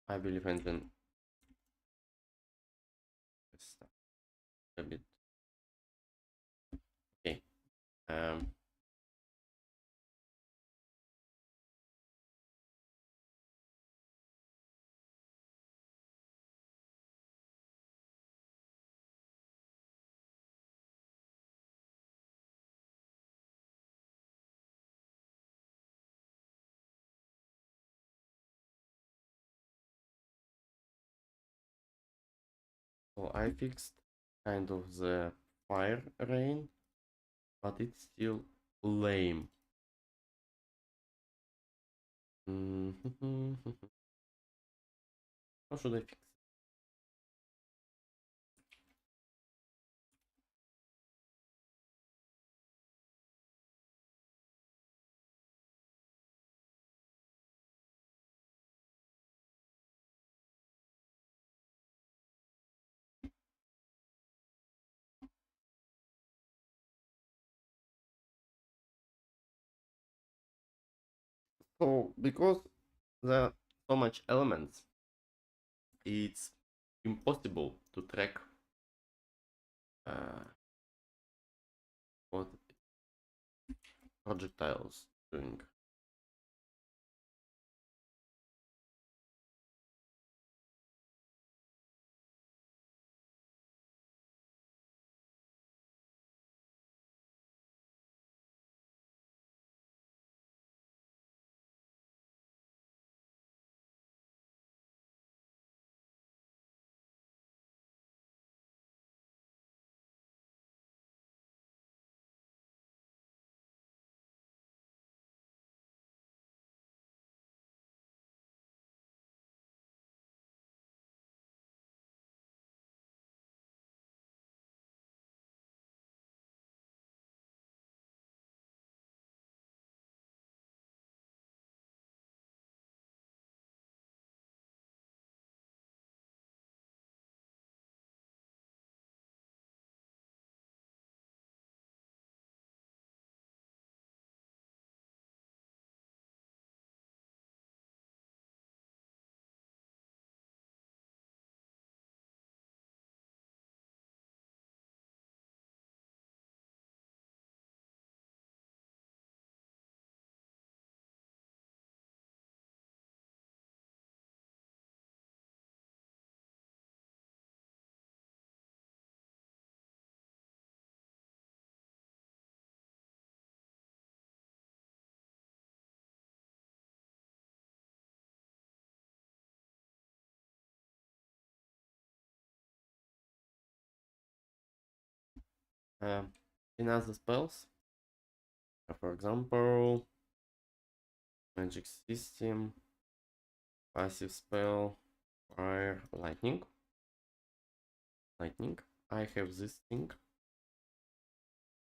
I believe and then a bit. Okay. So I fixed kind of the fire rain, but it's still lame. How should I fix it? So because there are so much elements, it's impossible to track uh, what projectiles doing. In other spells, for example, magic system, passive spell, fire, lightning. Lightning. I have this thing.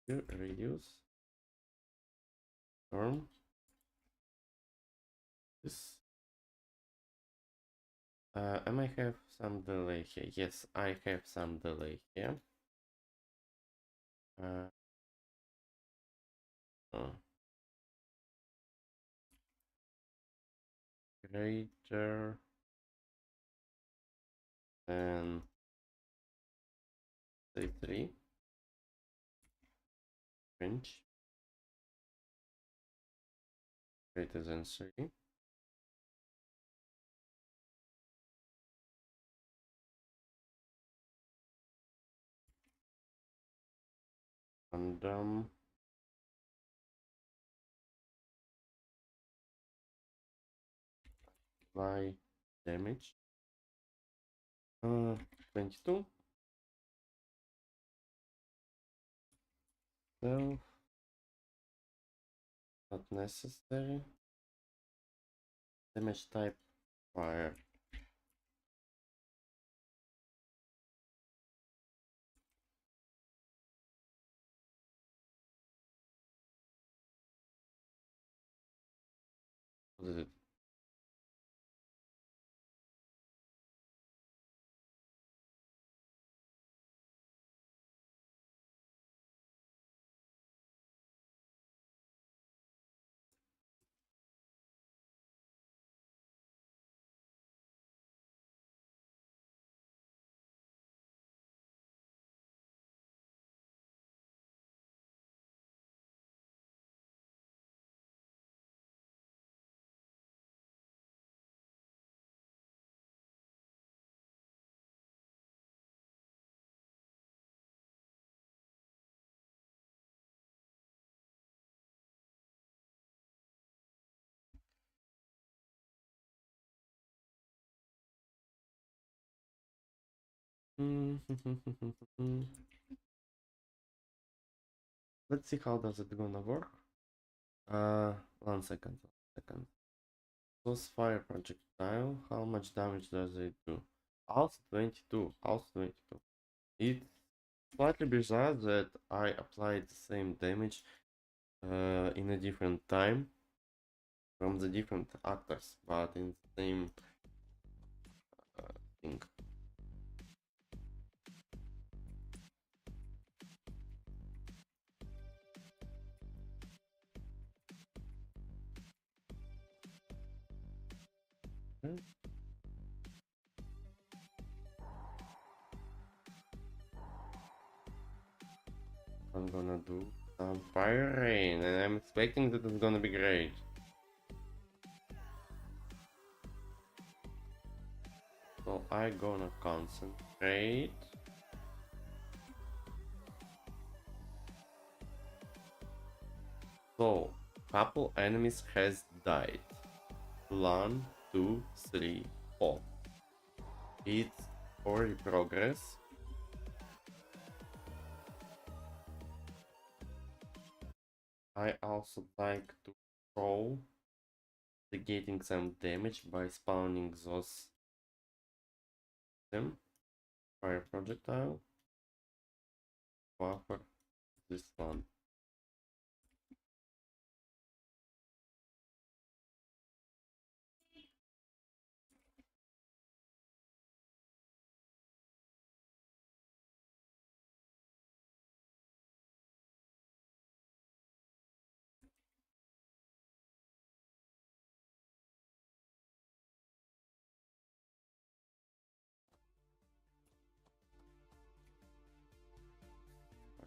Here, reduce. Storm. This. I might have some delay here. Yes, I have some delay here. Uh, oh. Greater than say 3. range greater than 3. And apply damage. 22. No, not necessary. Damage type fire. What is it? Let's see how does it gonna work. 1 second, 1 second. Those fire projectile, how much damage does it do? Also 22, also 22. It's slightly bizarre that I applied the same damage in a different time from the different actors, but in the same thing. I'm gonna do some fire rain, and I'm expecting that it's gonna be great. So I gonna concentrate. So couple enemies has died. 1, 2, 3, 4. It's already progress. I also like to show the getting some damage by spawning those them fire projectile. Buffer this one.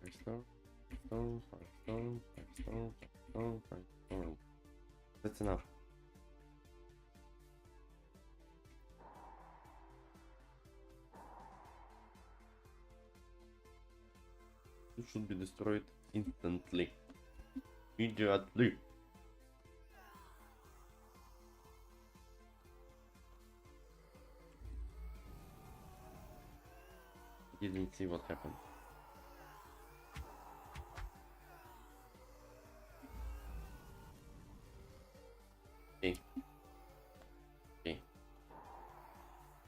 Firestorm, storm, firestorm, firestorm, firestorm, firestorm. That's enough. It should be destroyed instantly. Immediately. Didn't see what happened. Okay. Okay.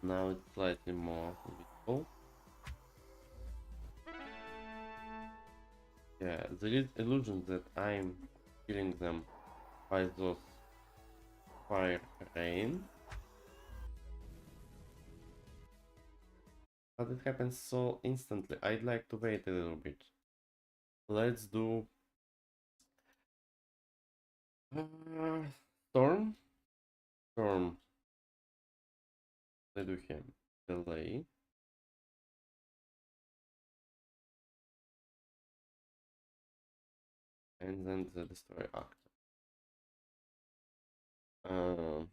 Now it's slightly more visible. Yeah, there is illusion that I'm killing them by those fire rain. But it happens so instantly. I'd like to wait a little bit. Let's do storm. Storm. Let's do him. Delay. and then the destroy actor. Um,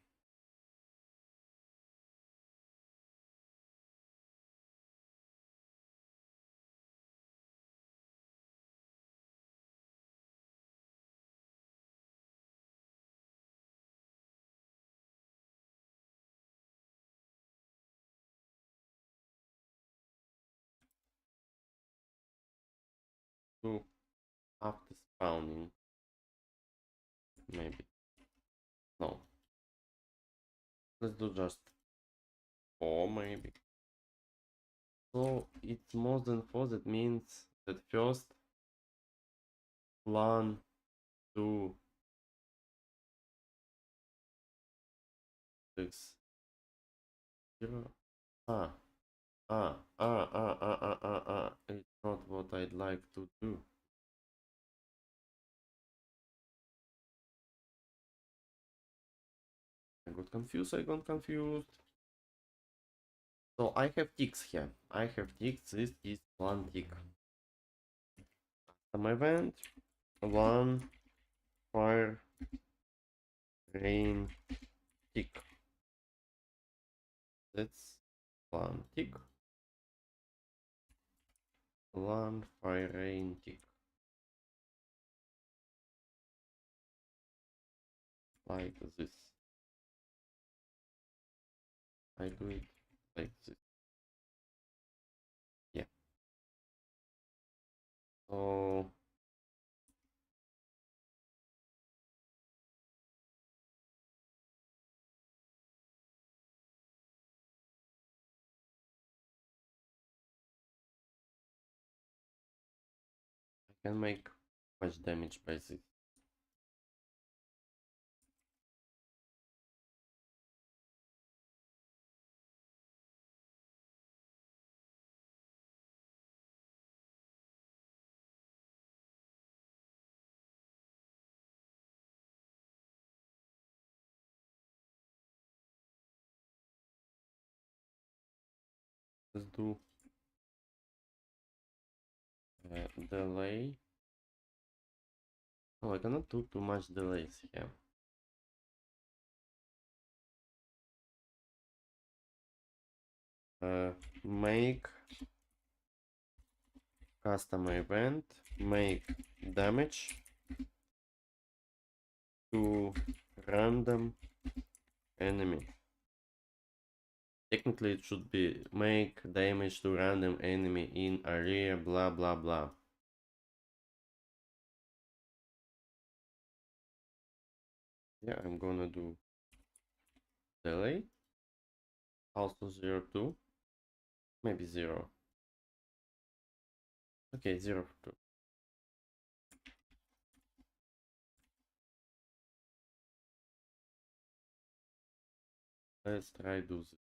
so after spawning, maybe no. Let's do just 4 maybe. So it's more than 4. That means that first plan to 6 0. Ah, it's not what I'd like to do. I got confused. So I have ticks here. I have ticks. This is one tick. Custom event, one fire rain tick. That's one tick. One fire rain tick. Like this. I do it like this. Yeah. So I can make much damage by this. Let's do delay. Oh, I cannot do too much delays here. Make custom event, make damage to random enemy. Technically it should be make damage to random enemy in area, blah blah blah. Yeah, I'm gonna do delay. Also 0 2. Maybe 0. Okay, 0 2. Let's try do this.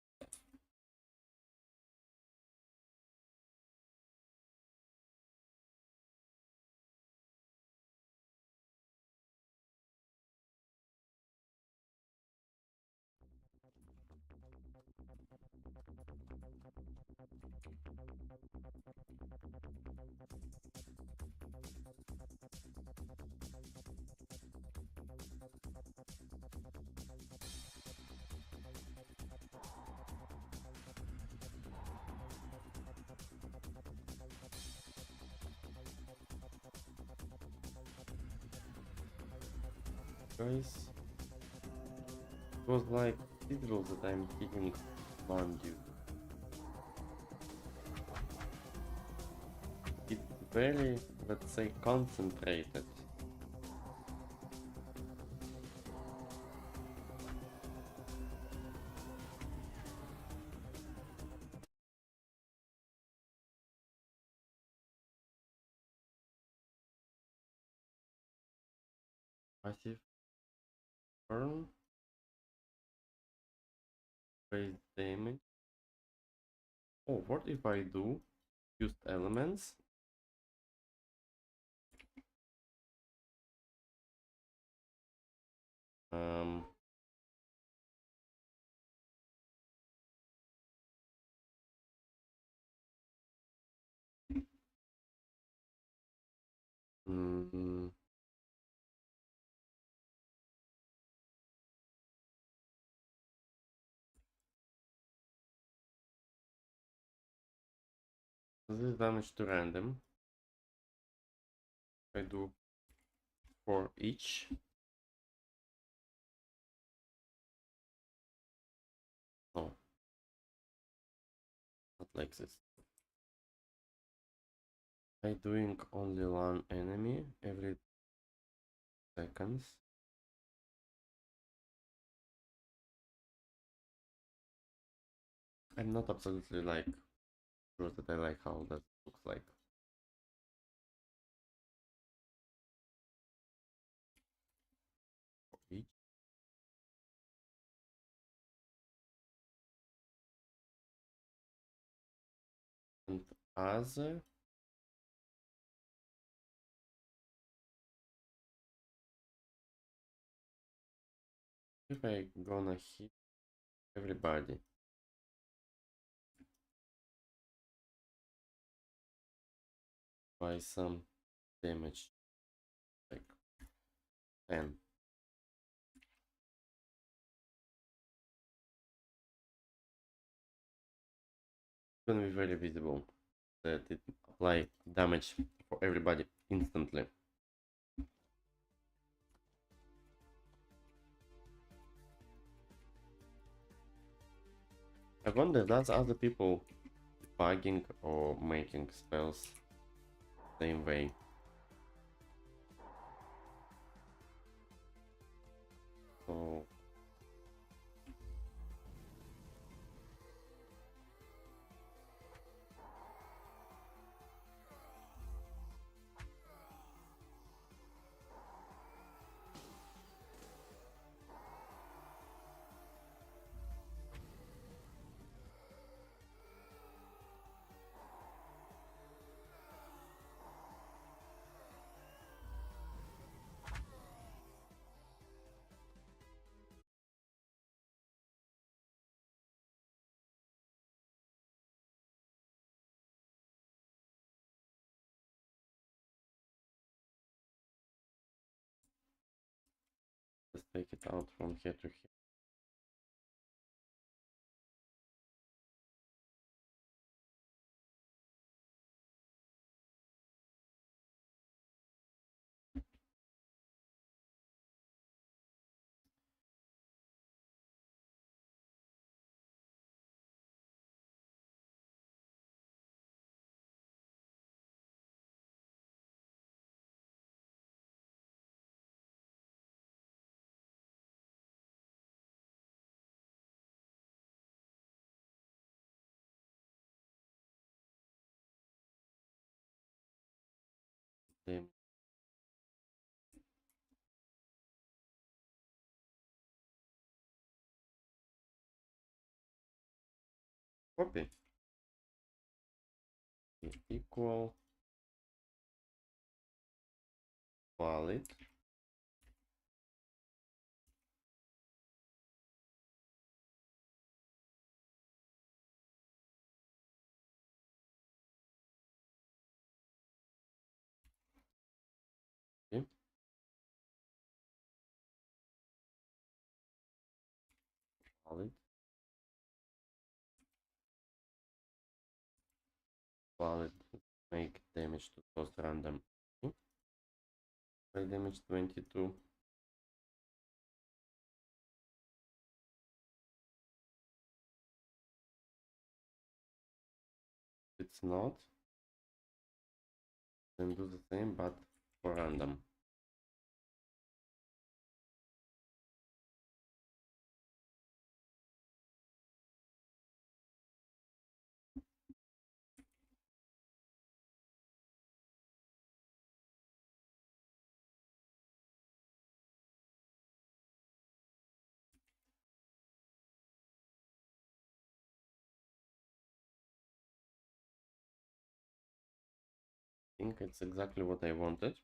Guys, it was like literal that I'm hitting one dude. It's very, let's say, concentrated. Passive burn, base damage. Oh, what if I do used elements? Um, mm, This is damage to random. I do 4 each. Oh, not like this. I doing only one enemy every seconds. I'm not absolutely like sure that I like how that looks like. For each. And as if I gonna hit everybody by some damage, like 10. It's gonna be very visible that it apply damage for everybody instantly. I wonder does other people bugging or making spells same way. So let's take it out from here to here. Then copy is equal valid okay, valid valid make damage to those random. Okay. By damage 22. It's not, then do the same but for random. I think it's exactly what I wanted.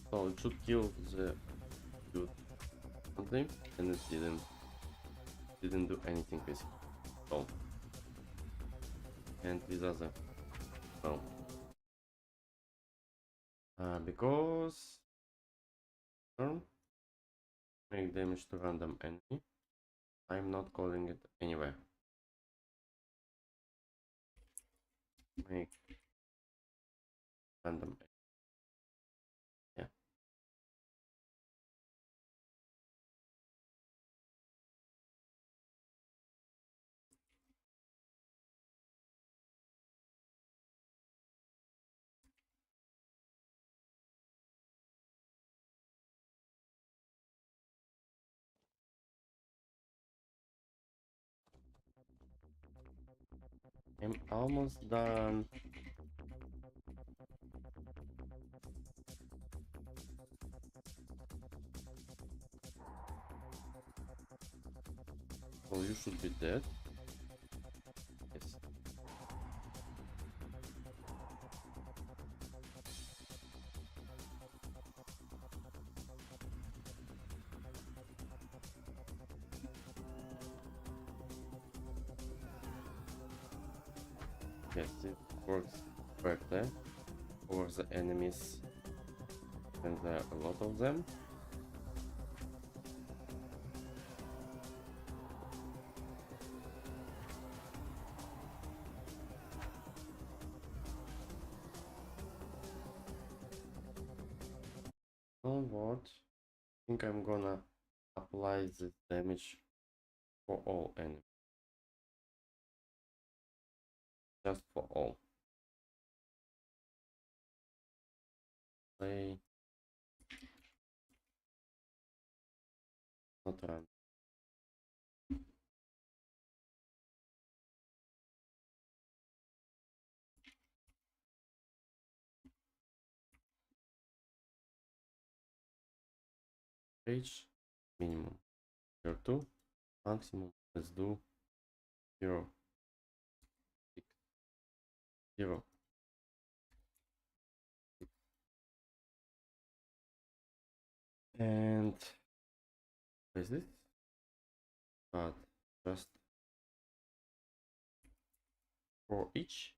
So it should kill the dude something, and it didn't do anything basically. So and this other. No. Because make damage to random enemy. I'm not calling it anywhere. Make random. Yeah. I'm almost done. Well, you should be dead. Yes. Yes, it works correctly for the enemies, and there are a lot of them. You know what? I think I'm gonna apply this damage for all enemies. Just for all. Play. Not run. Page. Minimum. 2. Maximum. Let's do 0. 6. 0. 6. And what is this? But just for each.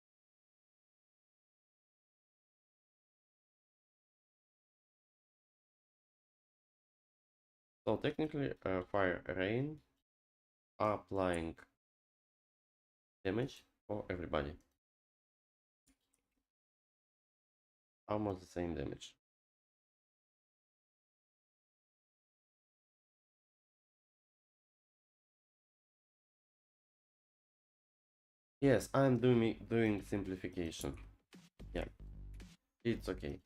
So technically, fire rain are applying damage for everybody. Almost the same damage. Yes, I'm doing simplification. Yeah, it's okay.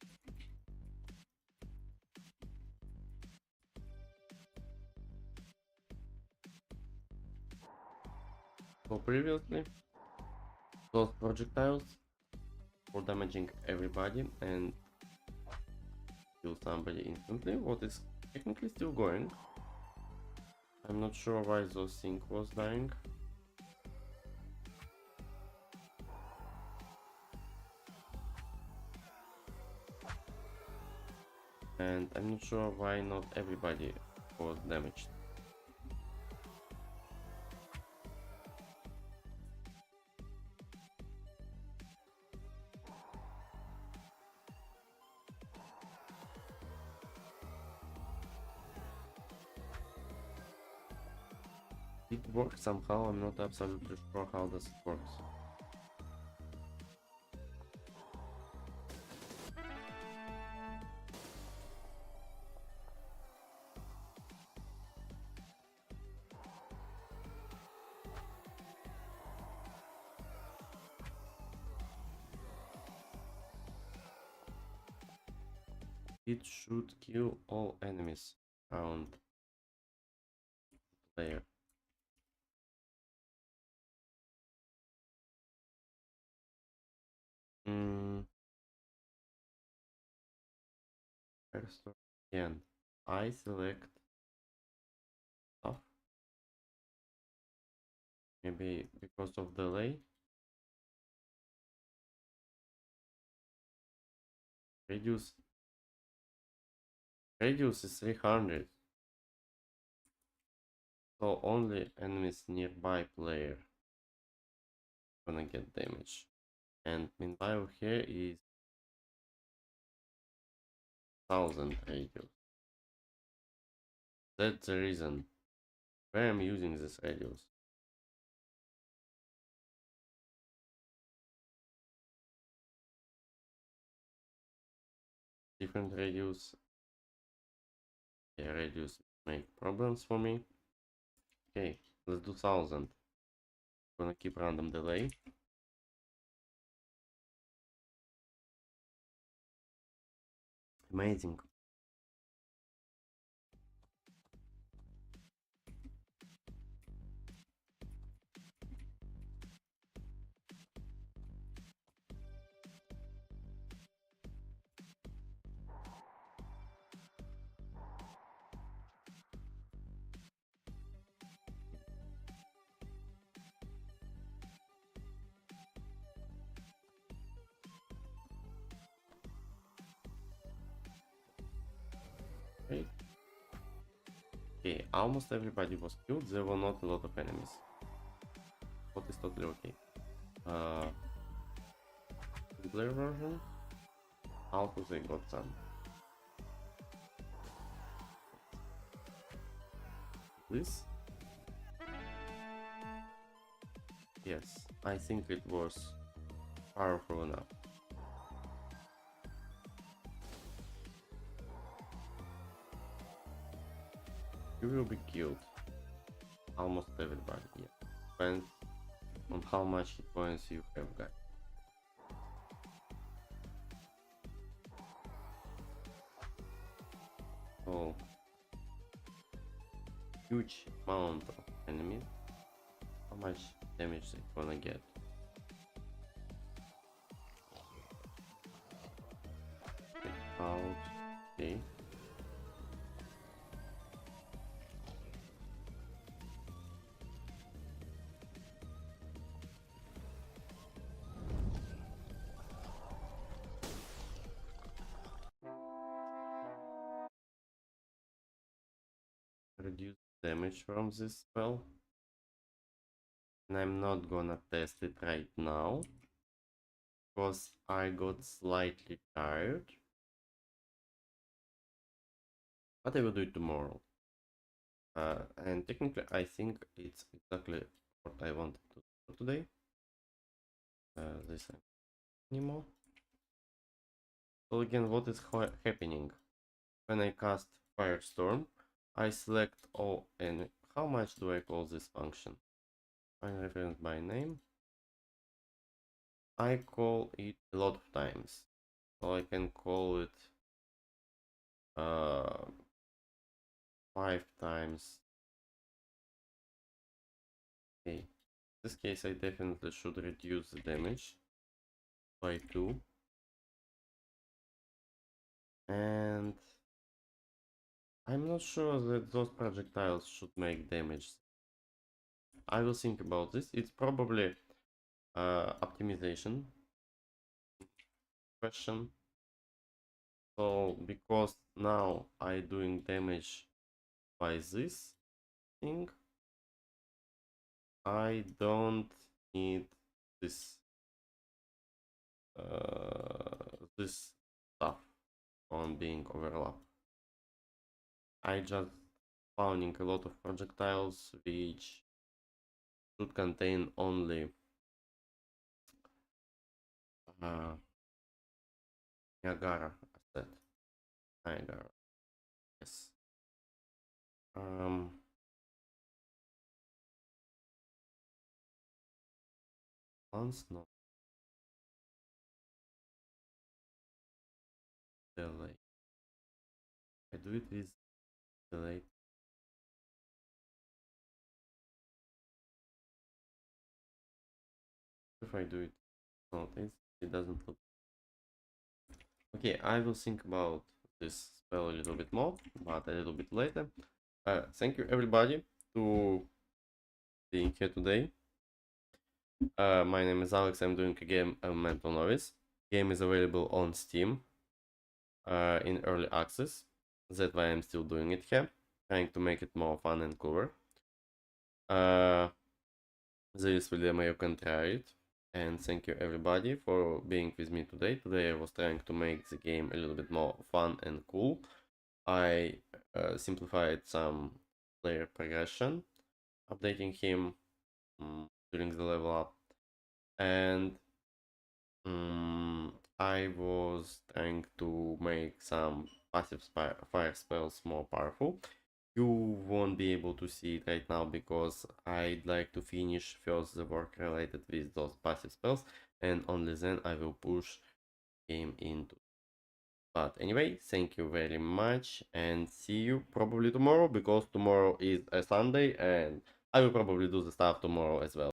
So previously, those projectiles for damaging everybody and kill somebody instantly. What is technically still going. I'm not sure why those sync was dying. And I'm not sure why not everybody was damaged. It works somehow, I'm not absolutely sure how this works. It should kill all enemies around the player. First again, I select stuff. Maybe because of delay. Radius is 300. So only enemies nearby player gonna get damage. And meanwhile here is 1000 radius. That's the reason why I'm using this radius. Different radius. Yeah, radius make problems for me. Okay, let's do 1000. Gonna keep random delay. Amazing. Great. Okay, almost everybody was killed. There were not a lot of enemies. What is totally okay. Player version. Also they got some. This? Yes, I think it was powerful enough. You will be killed. Almost everybody, yeah. Depends on how much hit points you have got. Oh, huge amount of enemies. How much damage they gonna get? Get out. Okay. Reduce damage from this spell. And I'm not gonna test it right now because I got slightly tired. But I will do it tomorrow. And technically I think it's exactly what I wanted to do today. This anymore. So again, what is happening? When I cast Firestorm, I select all, and how much do I call this function? Find reference by name. I call it a lot of times. So I can call it 5 times. Okay. In this case I definitely should reduce the damage by 2. And I'm not sure that those projectiles should make damage. I will think about this. It's probably optimization question. So because now I doing damage by this thing, I don't need this this stuff on being overlap. I just spawning a lot of projectiles which should contain only Niagara asset. Niagara. Yes. Once not delay. I do it with delay. If I do it not, it doesn't look. Okay, I will think about this spell a little bit more, but a little bit later. Thank you everybody to being here today. My name is Alex. I'm doing a game Elemental Novice. Game is available on Steam in early access. That's why I'm still doing it here, trying to make it more fun and cooler. There is video, you can try it. And thank you everybody for being with me today. Today I was trying to make the game a little bit more fun and cool. I simplified some player progression, updating him during the level up, and I was trying to make some passive fire spells more powerful. You won't be able to see it right now because I'd like to finish first the work related with those passive spells, and only then I will push game into. But anyway, thank you very much and see you probably tomorrow, because tomorrow is a Sunday and I will probably do the stuff tomorrow as well.